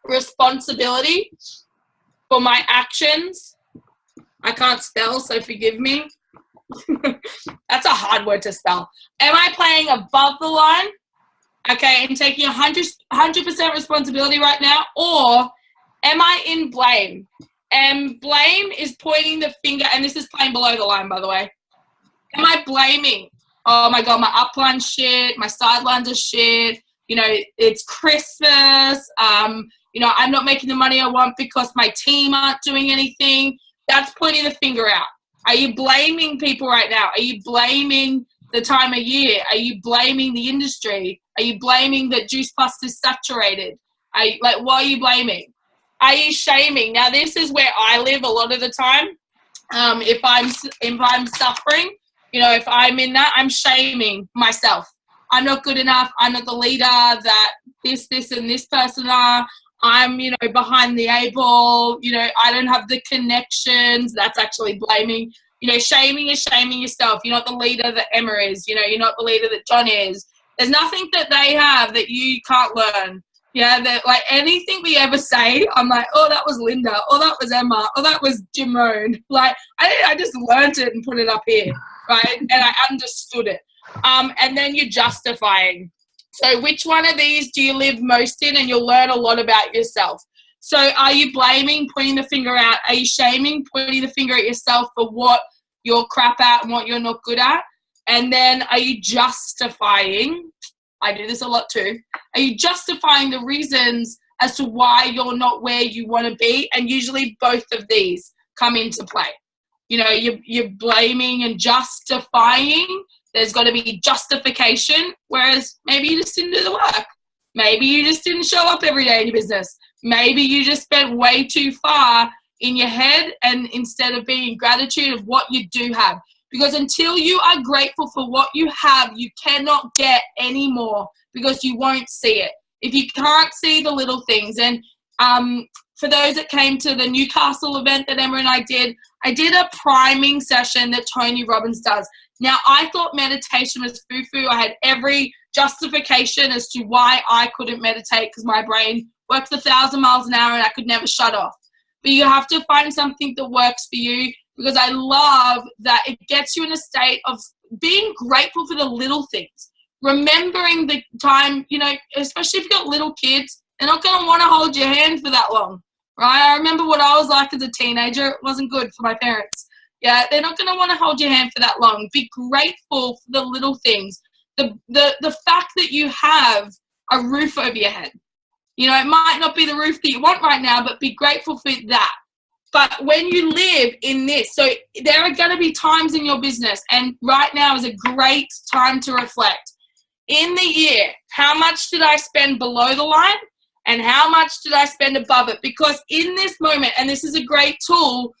responsibility for my actions? I can't spell, so forgive me. That's a hard word to spell. Am I playing above the line? Okay, and taking 100% responsibility right now? Or am I in blame? And blame is pointing the finger, and this is playing below the line, by the way. Am I blaming? Oh my God, my upline's shit, my sidelines are shit, it's Christmas, I'm not making the money I want because my team aren't doing anything. That's pointing the finger out. Are you blaming people right now? Are you blaming the time of year? Are you blaming the industry? Are you blaming that Juice Plus is saturated? What are you blaming? Are you shaming? Now, this is where I live a lot of the time. If I'm suffering, if I'm in that, I'm shaming myself. I'm not good enough. I'm not the leader that this, and this person are. I'm, behind the eight ball. I don't have the connections. That's actually blaming. Shaming is shaming yourself. You're not the leader that Emma is. You're not the leader that John is. There's nothing that they have that you can't learn. Yeah, that anything we ever say, I'm like, oh, that was Linda. Oh, that was Emma. Oh, that was Jimone. I just learned it and put it up here. Right? And I understood it. And then you're justifying. So which one of these do you live most in? And you'll learn a lot about yourself. So are you blaming, pointing the finger out? Are you shaming, pointing the finger at yourself for what you're crap at and what you're not good at? And then are you justifying? I do this a lot too. Are you justifying the reasons as to why you're not where you want to be? And usually both of these come into play. You're blaming and justifying. There's got to be justification, whereas maybe you just didn't do the work. Maybe you just didn't show up every day in your business. Maybe you just spent way too far in your head, and instead of being in gratitude of what you do have. Because until you are grateful for what you have, you cannot get any more because you won't see it. If you can't see the little things. And for those that came to the Newcastle event that Emma and I did a priming session that Tony Robbins does. Now, I thought meditation was foo-foo. I had every justification as to why I couldn't meditate because my brain works 1,000 miles an hour and I could never shut off. But you have to find something that works for you, because I love that it gets you in a state of being grateful for the little things. Remembering the time, especially if you've got little kids, they're not going to want to hold your hand for that long, right? I remember what I was like as a teenager. It wasn't good for my parents. Yeah, they're not going to want to hold your hand for that long. Be grateful for the little things. The fact that you have a roof over your head. You know, it might not be the roof that you want right now, but be grateful for that. But when you live in this, so there are going to be times in your business, and right now is a great time to reflect. In the year, how much did I spend below the line and how much did I spend above it? Because in this moment, and this is a great tool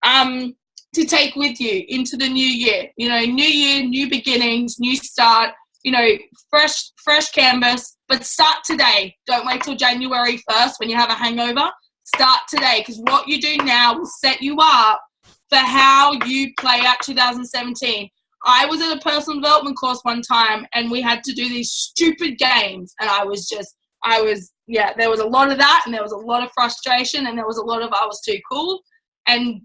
to take with you into the new year, you know, new year, new beginnings, new start, you know, fresh canvas, but start today. Don't wait till January 1st when you have a hangover. Start today, because what you do now will set you up for how you play out 2017. I was at a personal development course one time and we had to do these stupid games, and there was a lot of that, and there was a lot of frustration, and there was a lot of I was too cool. And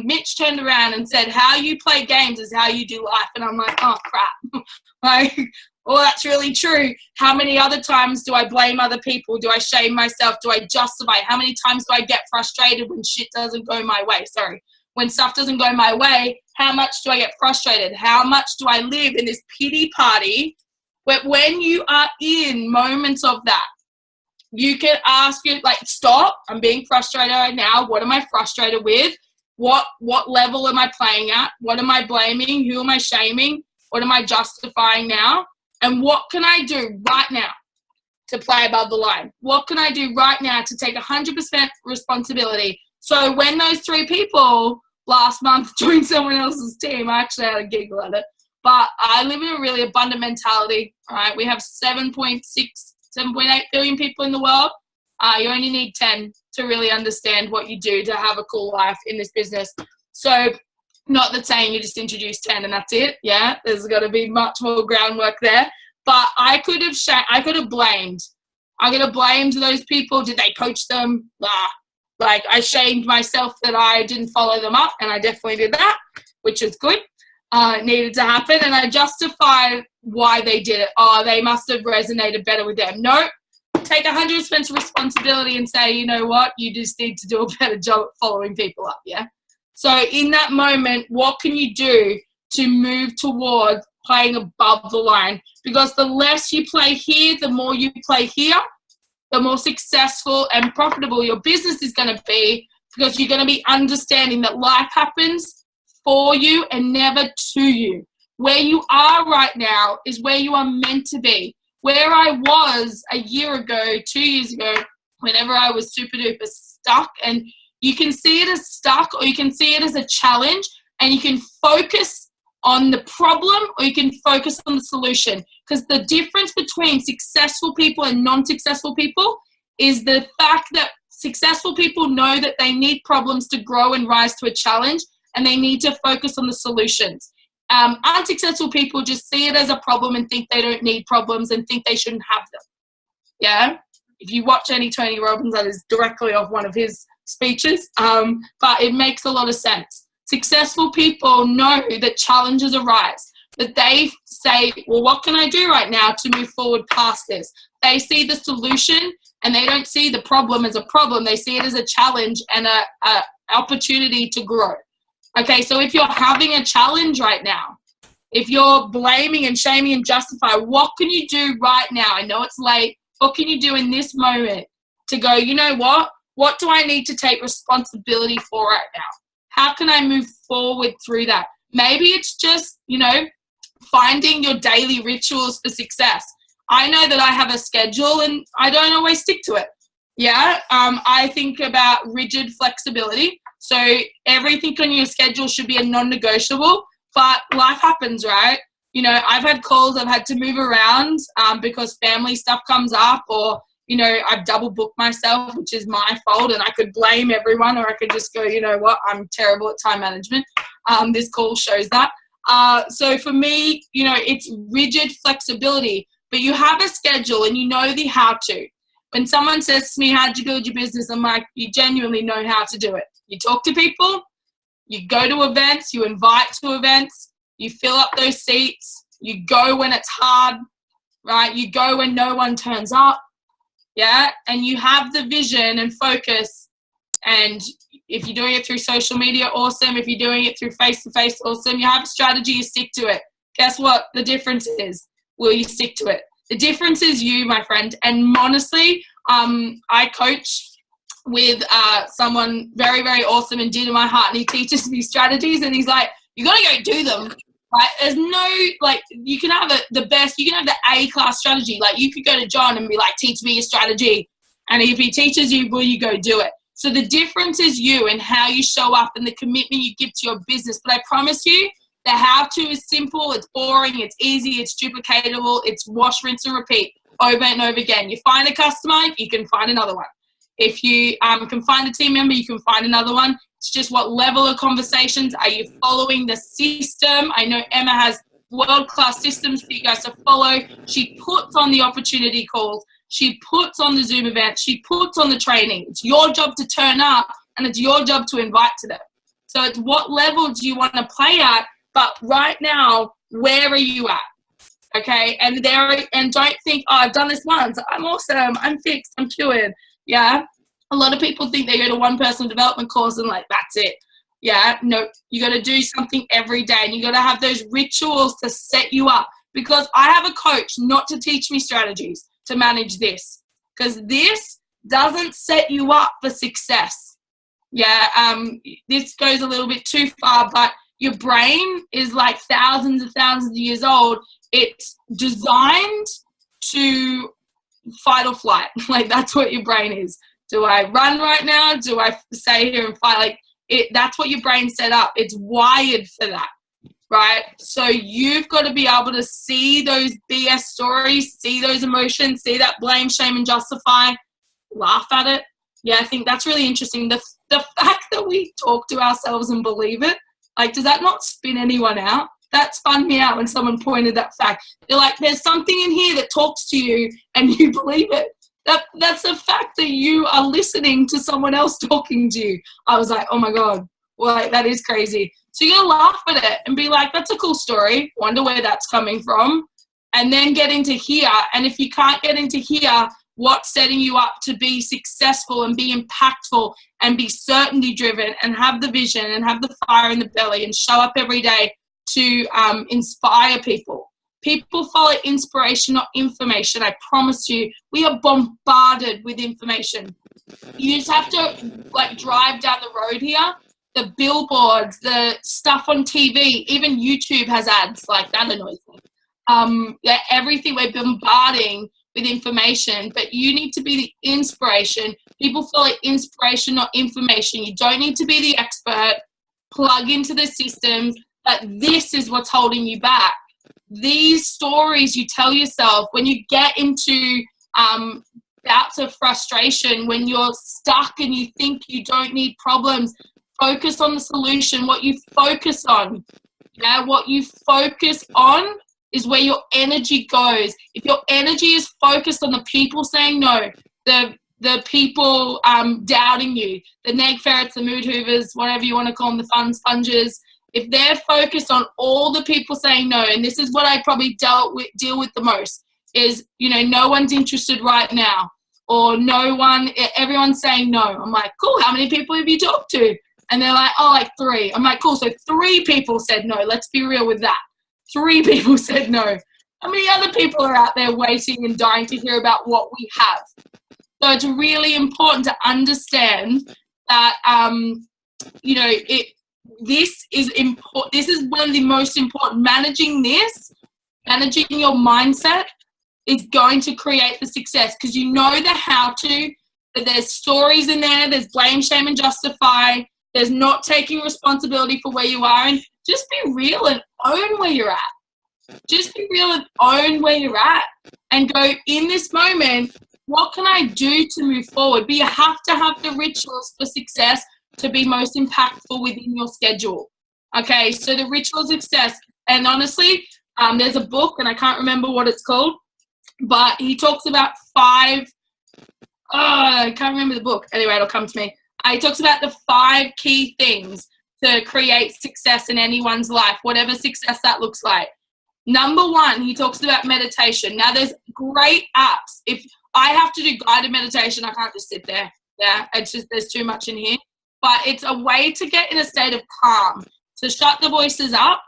Mitch turned around and said, how you play games is how you do life. And I'm like, oh crap. Like, well, that's really true. How many other times do I blame other people? Do I shame myself? Do I justify? How many times do I get frustrated when shit doesn't go my way? When stuff doesn't go my way, how much do I get frustrated? How much do I live in this pity party? But when you are in moments of that, you can ask it, like, stop, I'm being frustrated right now. What am I frustrated with? What level am I playing at? What am I blaming? Who am I shaming? What am I justifying now? And what can I do right now to play above the line? What can I do right now to take 100% responsibility? So when those 3 people last month joined someone else's team, I actually had a giggle at it. But I live in a really abundant mentality, all right? We have 7.8 billion people in the world. You only need 10 to really understand what you do to have a cool life in this business. So not that saying you just introduce 10 and that's it. Yeah, there's got to be much more groundwork there. But I could have blamed. I could have blamed those people. Did they coach them? Like, I shamed myself that I didn't follow them up, and I definitely did that, which is good. It needed to happen, and I justified why they did it. Oh, they must have resonated better with them. No, take 100% responsibility and say, you know what, you just need to do a better job at following people up, yeah? So in that moment, what can you do to move towards playing above the line? Because the less you play here, the more you play here, the more successful and profitable your business is going to be, because you're going to be understanding that life happens for you and never to you. Where you are right now is where you are meant to be. Where I was a year ago, 2 years ago, whenever I was super duper stuck, and you can see it as stuck, or you can see it as a challenge, and you can focus on the problem, or you can focus on the solution. Because the difference between successful people and non-successful people is the fact that successful people know that they need problems to grow and rise to a challenge, and they need to focus on the solutions. Unsuccessful people just see it as a problem and think they don't need problems and think they shouldn't have them. Yeah? If you watch any Tony Robbins, that is directly off one of his speeches, but it makes a lot of sense. Successful people know that challenges arise, but they say, well, what can I do right now to move forward past this? They see the solution, and they don't see the problem as a problem. They see it as a challenge and a opportunity to grow. Okay, so if you're having a challenge right now, if you're blaming and shaming and justify, what can you do right now? I know it's late. What can you do in this moment to go, you know what? What do I need to take responsibility for right now? How can I move forward through that? Maybe it's just, you know, finding your daily rituals for success. I know that I have a schedule and I don't always stick to it. Yeah, I think about rigid flexibility. So everything on your schedule should be a non-negotiable, but life happens, right? You know, I've had calls I've had to move around because family stuff comes up, or, you know, I've double booked myself, which is my fault, and I could blame everyone, or I could just go, you know what, I'm terrible at time management. This call shows that. So for me, you know, it's rigid flexibility, but you have a schedule and you know the how to. When someone says to me, how'd you build your business? I'm like, you genuinely know how to do it. You talk to people, you go to events, you invite to events, you fill up those seats, you go when it's hard, right? You go when no one turns up, yeah? And you have the vision and focus. And if you're doing it through social media, awesome. If you're doing it through face-to-face, awesome. You have a strategy, you stick to it. Guess what the difference is? Will you stick to it? The difference is you, my friend. And honestly, I coach with someone very, very awesome and dear to my heart, and he teaches me strategies, and he's like, you got to go do them. Right? There's no, like, you can have the best, you can have the A-class strategy. Like, you could go to John and be like, teach me a strategy. And if he teaches you, will you go do it? So the difference is you and how you show up and the commitment you give to your business. But I promise you, the how-to is simple, it's boring, it's easy, it's duplicatable, it's wash, rinse, and repeat over and over again. You find a customer, you can find another one. If you can find a team member, you can find another one. It's just what level of conversations are you following the system. I know Emma has world-class systems for you guys to follow. She puts on the opportunity calls. She puts on the Zoom events. She puts on the training. It's your job to turn up, and it's your job to invite to them. So it's what level do you want to play at, but right now, where are you at? Okay, and don't think, oh, I've done this once. I'm awesome. I'm fixed. I'm cured. Yeah. A lot of people think they go to one personal development course and like, that's it. Yeah. No, you got to do something every day, and you got to have those rituals to set you up, because I have a coach not to teach me strategies to manage this, because this doesn't set you up for success. Yeah. This goes a little bit too far, but your brain is like thousands and thousands of years old. It's designed to fight or flight. Like, that's what your brain is. Do I run right now? Do I stay here and fight? Like, that's what your brain set up. It's wired for that, right? So you've got to be able to see those BS stories, see those emotions, see that blame, shame, and justify, laugh at it. Yeah, I think that's really interesting. The fact that we talk to ourselves and believe it, like, does that not spin anyone out? That spun me out when someone pointed that fact. They're like, there's something in here that talks to you and you believe it. That's the fact that you are listening to someone else talking to you. I was like, oh my God, well, like, that is crazy. So you're going to laugh at it and be like, that's a cool story. Wonder where that's coming from. And then get into here. And if you can't get into here, what's setting you up to be successful and be impactful and be certainty driven and have the vision and have the fire in the belly and show up every day to inspire people. People follow inspiration, not information. I promise you, we are bombarded with information. You just have to, like, drive down the road here. The billboards, the stuff on TV, even YouTube has ads. Like, that annoys me. Yeah, everything, we're bombarding with information, but you need to be the inspiration. People follow inspiration, not information. You don't need to be the expert. Plug into the systems, but this is what's holding you back. These stories you tell yourself when you get into bouts of frustration, when you're stuck and you think you don't need problems, focus on the solution. What you focus on, what you focus on is where your energy goes. If your energy is focused on the people saying no, the people doubting you, the neg ferrets, the mood hoovers, whatever you want to call them, the fun sponges, if they're focused on all the people saying no, and this is what I probably deal with the most, is, no one's interested right now, or everyone's saying no. I'm like, cool, how many people have you talked to? And they're like, oh, like 3. I'm like, cool, so 3 people said no. Let's be real with that. 3 people said no. How many other people are out there waiting and dying to hear about what we have? So it's really important to understand that, this is important. This is one of the most important. Managing your mindset is going to create the success, because you know the how-to, but there's stories in there, there's blame, shame, and justify, there's not taking responsibility for where you are, and just be real and own where you're at. Just be real and own where you're at and go, in this moment, what can I do to move forward? But you have to have the rituals for success to be most impactful within your schedule. Okay, so the ritual of success. And honestly, there's a book, and I can't remember what it's called, but he talks about 5, I can't remember the book. Anyway, it'll come to me. He talks about the 5 key things to create success in anyone's life, whatever success that looks like. Number 1, he talks about meditation. Now, there's great apps. If I have to do guided meditation, I can't just sit there. Yeah, it's just, there's too much in here. But it's a way to get in a state of calm, to shut the voices up,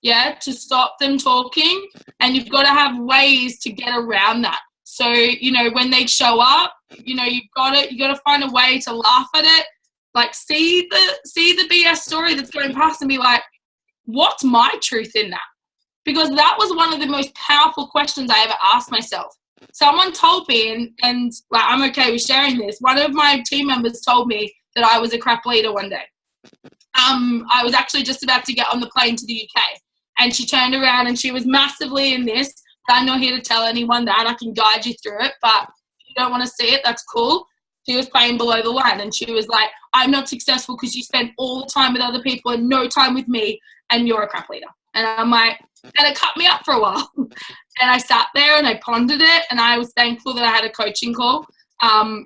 to stop them talking. And you've got to have ways to get around that. So, you know, when they show up, you know, you got to find a way to laugh at it. Like, see the BS story that's going past and be like, what's my truth in that? Because that was one of the most powerful questions I ever asked myself. Someone told me, and like, I'm okay with sharing this. One of my team members told me that I was a crap leader one day. I was actually just about to get on the plane to the UK, and she turned around and she was massively in this. I'm not here to tell anyone that. I can guide you through it, but if you don't want to see it, that's cool. She was playing below the line, and she was like, I'm not successful because you spend all the time with other people and no time with me, and you're a crap leader. And I'm like, and it cut me up for a while. And I sat there and I pondered it, and I was thankful that I had a coaching call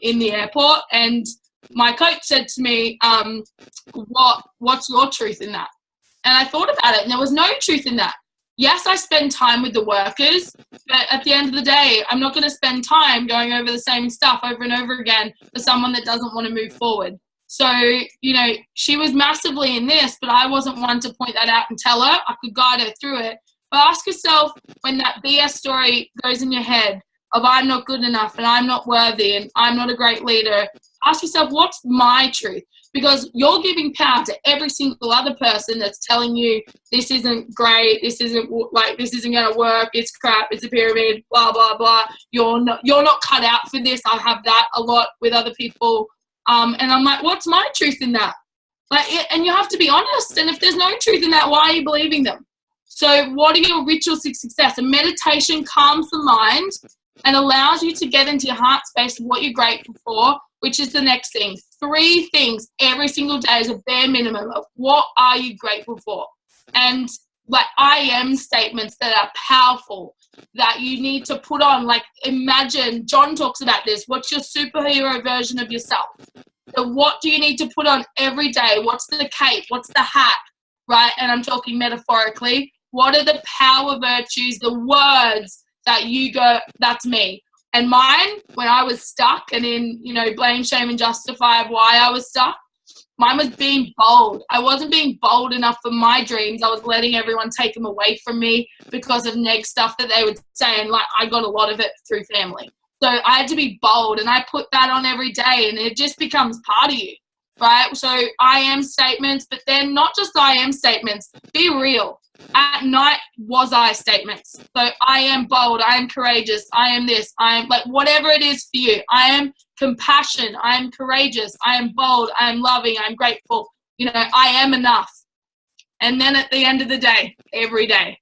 in the airport. And my coach said to me, what's your truth in that? And I thought about it, and there was no truth in that. Yes, I spend time with the workers, but at the end of the day, I'm not going to spend time going over the same stuff over and over again for someone that doesn't want to move forward. So, you know, she was massively in this, but I wasn't one to point that out and tell her. I could guide her through it. But ask yourself, when that BS story goes in your head of I'm not good enough and I'm not worthy and I'm not a great leader, ask yourself, what's my truth? Because you're giving power to every single other person that's telling you this isn't great, this isn't going to work, it's crap, it's a pyramid, blah, blah, blah. You're not cut out for this. I have that a lot with other people. And I'm like, what's my truth in that? And you have to be honest. And if there's no truth in that, why are you believing them? So what are your rituals to success? And meditation calms the mind and allows you to get into your heart space of what you're grateful for, which is the next thing. 3 things every single day is a bare minimum of what are you grateful for. And like I am statements that are powerful that you need to put on. Like imagine, John talks about this. What's your superhero version of yourself? So what do you need to put on every day? What's the cape? What's the hat? Right? And I'm talking metaphorically. What are the power virtues, the words that you go, that's me? And mine, when I was stuck and in, you know, blame, shame, and justify of why I was stuck, mine was being bold. I wasn't being bold enough for my dreams. I was letting everyone take them away from me because of neg stuff that they would say. And like, I got a lot of it through family. So I had to be bold, and I put that on every day, and it just becomes part of you, right? So I am statements, but then not just I am statements, be real. At night, was I statements. So I am bold, I am courageous, I am this, I am like whatever it is for you. I am compassion, I am courageous, I am bold, I am loving, I am grateful. You know, I am enough. And then at the end of the day, every day,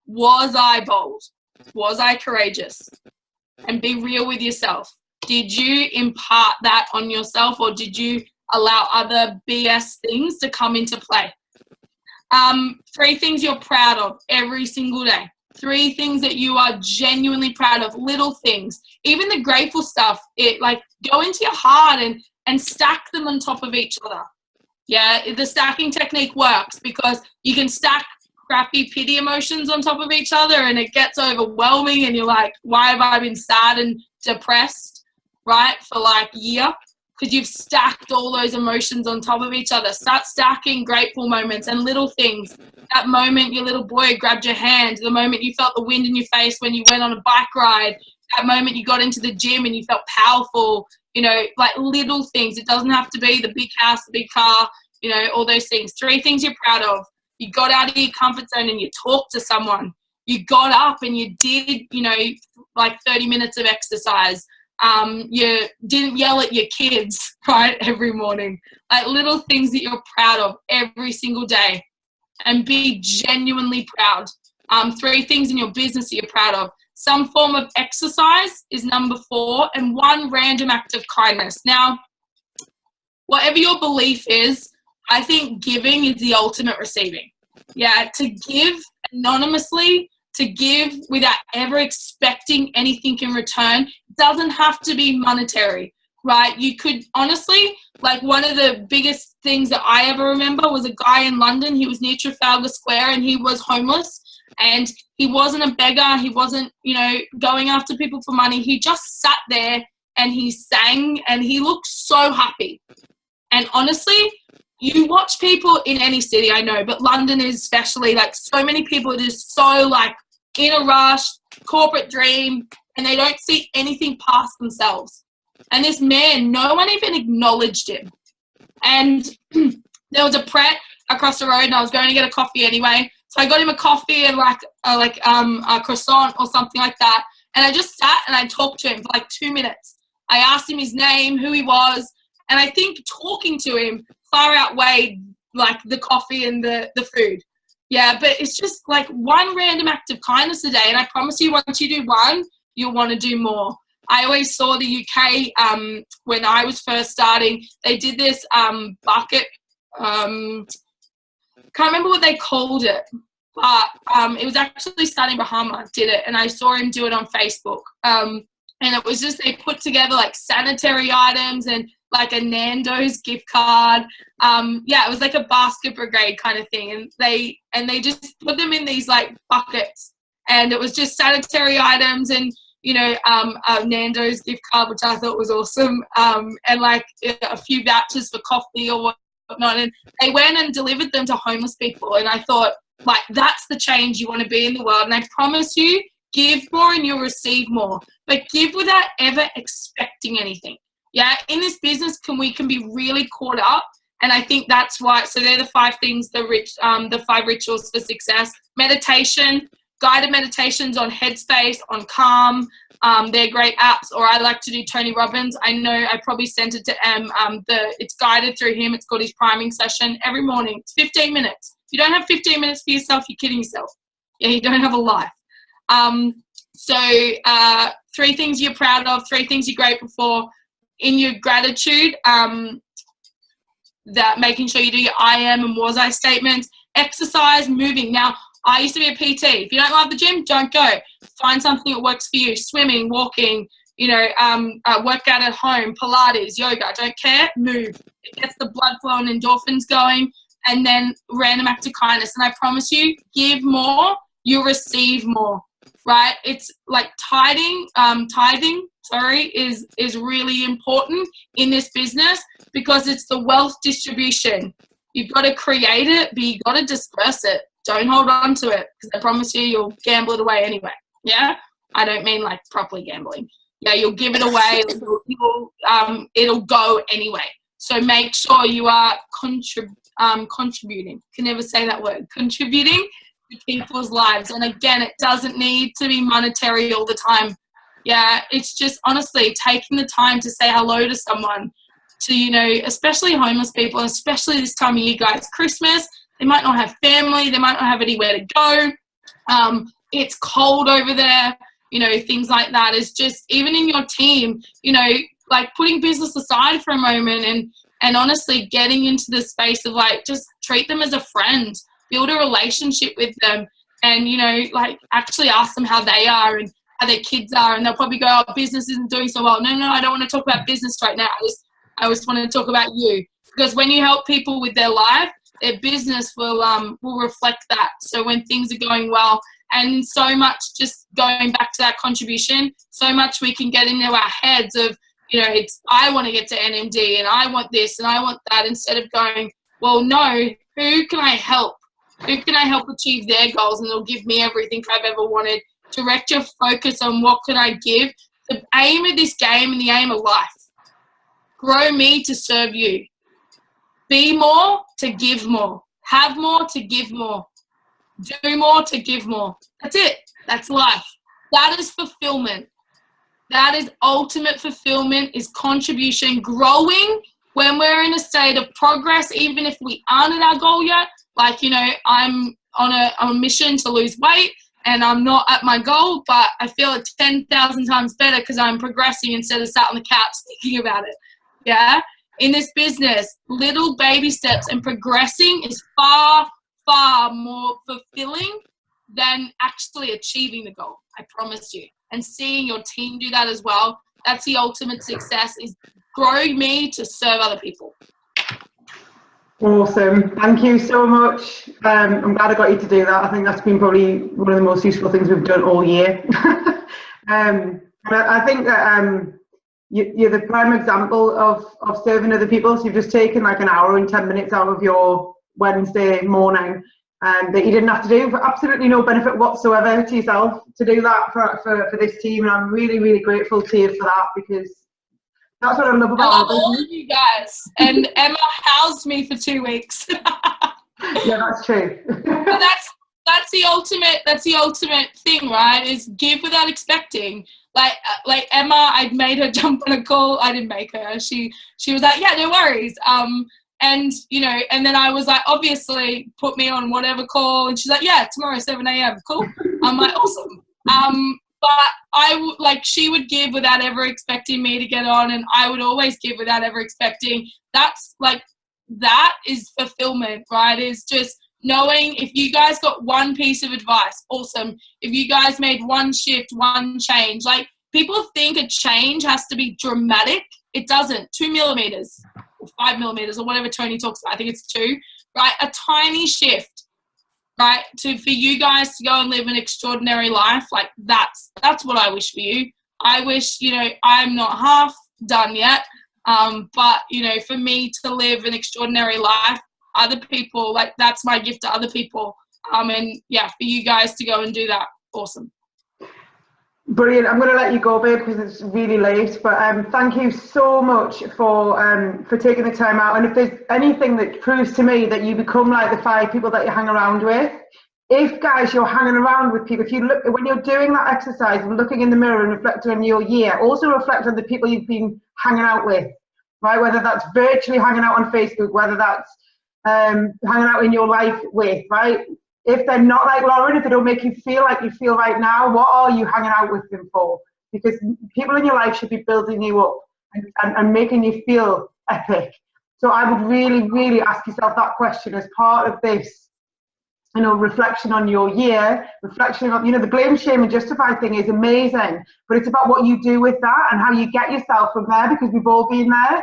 was I bold? Was I courageous? And be real with yourself. Did you impart that on yourself, or did you allow other BS things to come into play? 3 things you're proud of every single day. 3 things that you are genuinely proud of, little things. Even the grateful stuff, it like go into your heart and stack them on top of each other. Yeah, the stacking technique works because you can stack crappy pity emotions on top of each other and it gets overwhelming and you're like, why have I been sad and depressed, right, for like a year? Because you've stacked all those emotions on top of each other. Start stacking grateful moments and little things. That moment your little boy grabbed your hand, the moment you felt the wind in your face when you went on a bike ride, that moment you got into the gym and you felt powerful, you know, like little things. It doesn't have to be the big house, the big car, you know, all those things. 3 things you're proud of. You got out of your comfort zone and you talked to someone. You got up and you did, you know, like 30 minutes of exercise. You didn't yell at your kids, right, every morning. Like little things that you're proud of every single day, and be genuinely proud. 3 things in your business that you're proud of. Some form of exercise is number 4, and 1 random act of kindness. Now, whatever your belief is, I think giving is the ultimate receiving. Yeah, to give anonymously, to give without ever expecting anything in return, doesn't have to be monetary, right? You could honestly, like one of the biggest things that I ever remember was a guy in London. He was near Trafalgar Square and he was homeless, and he wasn't a beggar. He wasn't, you know, going after people for money. He just sat there and he sang and he looked so happy. And honestly, you watch people in any city, I know, but London is especially, like, so many people are just so like in a rush, corporate dream, and they don't see anything past themselves. And this man, no one even acknowledged him. And there was a Pret across the road, and I was going to get a coffee anyway. So I got him a coffee and a croissant or something like that. And I just sat and I talked to him for like 2 minutes. I asked him his name, who he was, and I think talking to him far outweighed like the coffee and the food. Yeah, but it's just like one random act of kindness a day, and I promise you, once you do one, you'll want to do more. I always saw the UK when I was first starting. They did this bucket. Can't remember what they called it, but it was actually Sunny Bahama did it, and I saw him do it on Facebook. And it was just, they put together like sanitary items and like a Nando's gift card. It was like a basket brigade kind of thing. And they just put them in these like buckets, and it was just sanitary items and, you know, a Nando's gift card, which I thought was awesome. And like a few vouchers for coffee or whatnot. And they went and delivered them to homeless people. And I thought, like, that's the change you want to be in the world. And I promise you, give more and you'll receive more, but give without ever expecting anything. Yeah, in this business, we can be really caught up, and I think that's why. So they're the 5 things, the 5 rituals for success: meditation, guided meditations on Headspace, on Calm. They're great apps. Or I like to do Tony Robbins. I know I probably sent it to Em. It's guided through him. It's called his priming session every morning. It's 15 minutes. If you don't have 15 minutes for yourself, you're kidding yourself. Yeah, you don't have a life. 3 things you're proud of, 3 things you're grateful for. In your gratitude, that making sure you do your I am and was I statements. Exercise, moving. Now, I used to be a PT. If you don't love the gym, don't go. Find something that works for you. Swimming, walking, you know, workout at home, Pilates, yoga, don't care, move. It gets the blood flow and endorphins going. And then random act of kindness. And I promise you, give more, you'll receive more, right? It's like tithing, is really important in this business, because it's the wealth distribution. You've got to create it, but you've got to disperse it. Don't hold on to it, because I promise you, you'll gamble it away anyway. Yeah? I don't mean like properly gambling. Yeah, you'll give it away. It'll go anyway. So make sure you are contributing. Can never say that word. Contributing to people's lives. And again, it doesn't need to be monetary all the time. Yeah, it's just honestly taking the time to say hello to someone, to, you know, especially homeless people, especially this time of year, guys. Christmas, they might not have family, they might not have anywhere to go. It's cold over there, you know, things like that. Is just, even in your team, you know, like putting business aside for a moment and honestly getting into the space of like, just treat them as a friend, build a relationship with them, and, you know, like actually ask them how they are and how their kids are, and they'll probably go, oh, business isn't doing so well. No, I don't want to talk about business right now. I just want to talk about you, because when you help people with their life, their business will reflect that. So when things are going well, and so much, just going back to that contribution, so much we can get into our heads of, you know, it's, I want to get to NMD and I want this and I want that, instead of going, well, no, who can I help? Who can I help achieve their goals, and they'll give me everything I've ever wanted. Direct your focus on what can I give. The aim of this game and the aim of life. Grow me to serve you. Be more to give more. Have more to give more. Do more to give more. That's it. That's life. That is fulfillment. That is ultimate fulfillment, is contribution, growing when we're in a state of progress, even if we aren't at our goal yet. Like, you know, I'm on a mission to lose weight and I'm not at my goal, but I feel it 10,000 times better because I'm progressing instead of sat on the couch thinking about it. Yeah. In this business, little baby steps and progressing is far, far more fulfilling than actually achieving the goal. I promise you. And seeing your team do that as well, that's the ultimate success, is growing me to serve other people. Awesome. Thank you so much. I'm glad I got you to do that. I think that's been probably one of the most useful things we've done all year. I think that you're the prime example of serving other people. So you've just taken like an hour and 10 minutes out of your Wednesday morning that you didn't have to do, for absolutely no benefit whatsoever to yourself, to do that for this team. And I'm really, really grateful to you for that, because that's what I love about I love all of you guys. And Emma housed me for 2 weeks. Yeah, that's true. But that's the ultimate thing, right? Is give without expecting. Like Emma, I made her jump on a call. I didn't make her. She was like, yeah, no worries. And you know, and then I was like, obviously, put me on whatever call, and she's like, yeah, tomorrow 7 a.m. Cool. I'm like, awesome. But she would give without ever expecting me to get on, and I would always give without ever expecting. That is fulfillment, right? Is just knowing if you guys got one piece of advice, awesome. If you guys made one shift, one change, like people think a change has to be dramatic. It doesn't. 2 millimeters or 5 millimeters or whatever Tony talks about. I think it's 2, right? A tiny shift, right? For you guys to go and live an extraordinary life. Like that's what I wish for you. I wish, you know, I'm not half done yet. But you know, for me to live an extraordinary life, other people, like that's my gift to other people. And yeah, for you guys to go and do that, awesome. Brilliant. I'm going to let you go, babe, because it's really late. But thank you so much for taking the time out. And if there's anything that proves to me that you become like the 5 people that you hang around with, if guys you're hanging around with people, if you look when you're doing that exercise and looking in the mirror and reflecting on your year, also reflect on the people you've been hanging out with, right? Whether that's virtually hanging out on Facebook, whether that's hanging out in your life with, right? If they're not like Lauren, if they don't make you feel like you feel right now, what are you hanging out with them for? Because people in your life should be building you up and making you feel epic. So I would really, really ask yourself that question as part of this, you know, reflection on your year, reflection on, you know, the blame, shame and justify thing is amazing, but it's about what you do with that and how you get yourself from there, because we've all been there,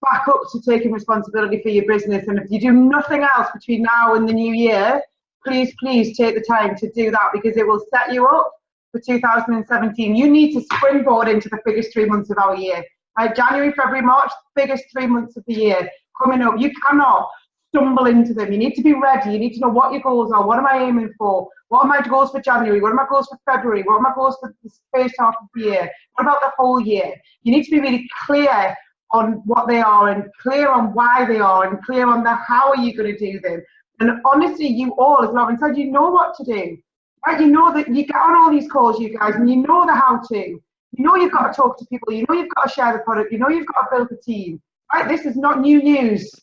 back up to taking responsibility for your business. And if you do nothing else between now and the new year, please take the time to do that, because it will set you up for 2017. You need to springboard into the biggest 3 months of our year. Right? January, February, March, biggest 3 months of the year coming up. You cannot stumble into them. You need to be ready. You need to know what your goals are. What am I aiming for? What are my goals for January? What are my goals for February? What are my goals for the first half of the year? What about the whole year? You need to be really clear on what they are and clear on why they are and clear on the how are you going to do them. And honestly, you all, as Lauren said, you know what to do. Right? You know that you get on all these calls, you guys, and you know the how to. You know you've got to talk to people. You know you've got to share the product. You know you've got to build a team. Right? This is not new news.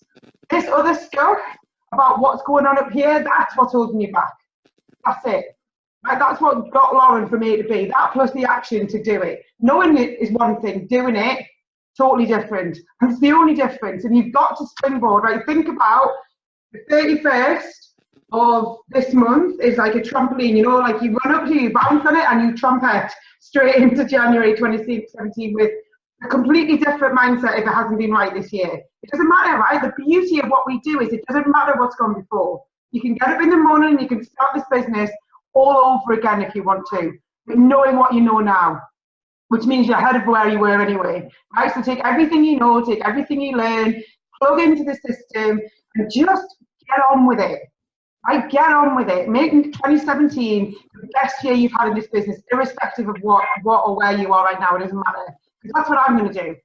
This other stuff about what's going on up here, that's what's holding you back. That's it. Right? That's what got Lauren from A to B. That plus the action to do it. Knowing it is one thing. Doing it, totally different. And it's the only difference. And you've got to springboard. Right? Think about the 31st of this month is like a trampoline, you know, like you run up to you, bounce on it, and you trumpet straight into January 2017 with a completely different mindset if it hasn't been right this year. It doesn't matter, right? The beauty of what we do is it doesn't matter what's gone before. You can get up in the morning and you can start this business all over again if you want to, but knowing what you know now, which means you're ahead of where you were anyway, right? So take everything you know, take everything you learn, plug into the system, and just get on with it. Right? Get on with it. Make 2017 the best year you've had in this business, irrespective of what or where you are right now. It doesn't matter. Because that's what I'm going to do.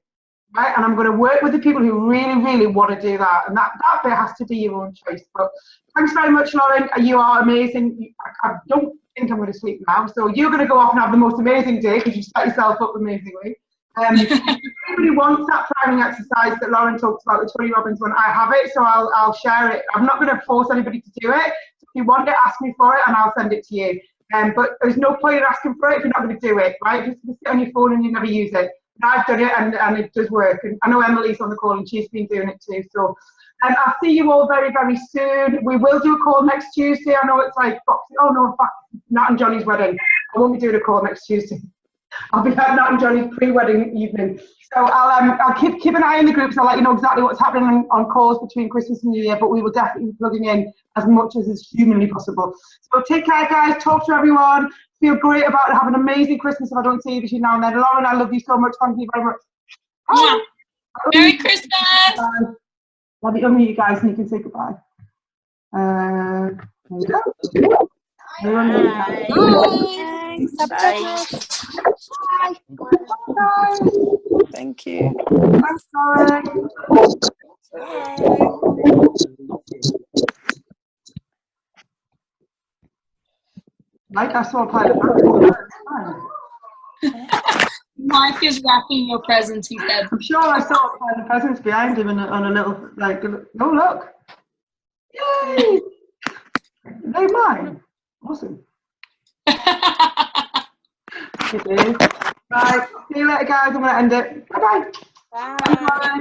Right? And I'm going to work with the people who really, really want to do that. And that bit has to be your own choice. But thanks very much, Lauren. You are amazing. I don't think I'm going to sleep now. So you're going to go off and have the most amazing day because you've set yourself up amazingly. If anybody wants that priming exercise that Lauren talks about, the Tony Robbins one, I have it, so I'll share it. I'm not going to force anybody to do it. So if you want it, ask me for it and I'll send it to you. But there's no point in asking for it if you're not going to do it, right? Just sit on your phone and you never use it. And I've done it and it does work. And I know Emily's on the call and she's been doing it too. So I'll see you all very, very soon. We will do a call next Tuesday. I know it's like, oh no, in fact, Nat and Johnny's wedding. I won't be doing a call next Tuesday. I'll be at Nat and Johnny's pre-wedding evening. So I'll keep an eye on the groups. I'll let you know exactly what's happening on calls between Christmas and New Year, but we will definitely be plugging in as much as is humanly possible. So take care, guys. Talk to everyone. Feel great about it. Have an amazing Christmas if I don't see you between now and then. Lauren, I love you so much. Thank you very much. Yeah. Merry Christmas. Love you, guys, and you can say goodbye. Bye. Thank you. Thanks, Lauren. Like I saw a pile of Mark is wrapping your presents, he said. I'm sure I saw a pile of presents behind him on a little, like, oh, look. Yay! They're mine. Awesome. Right, see you later, guys. I'm going to end it. Bye-bye. Bye. Bye.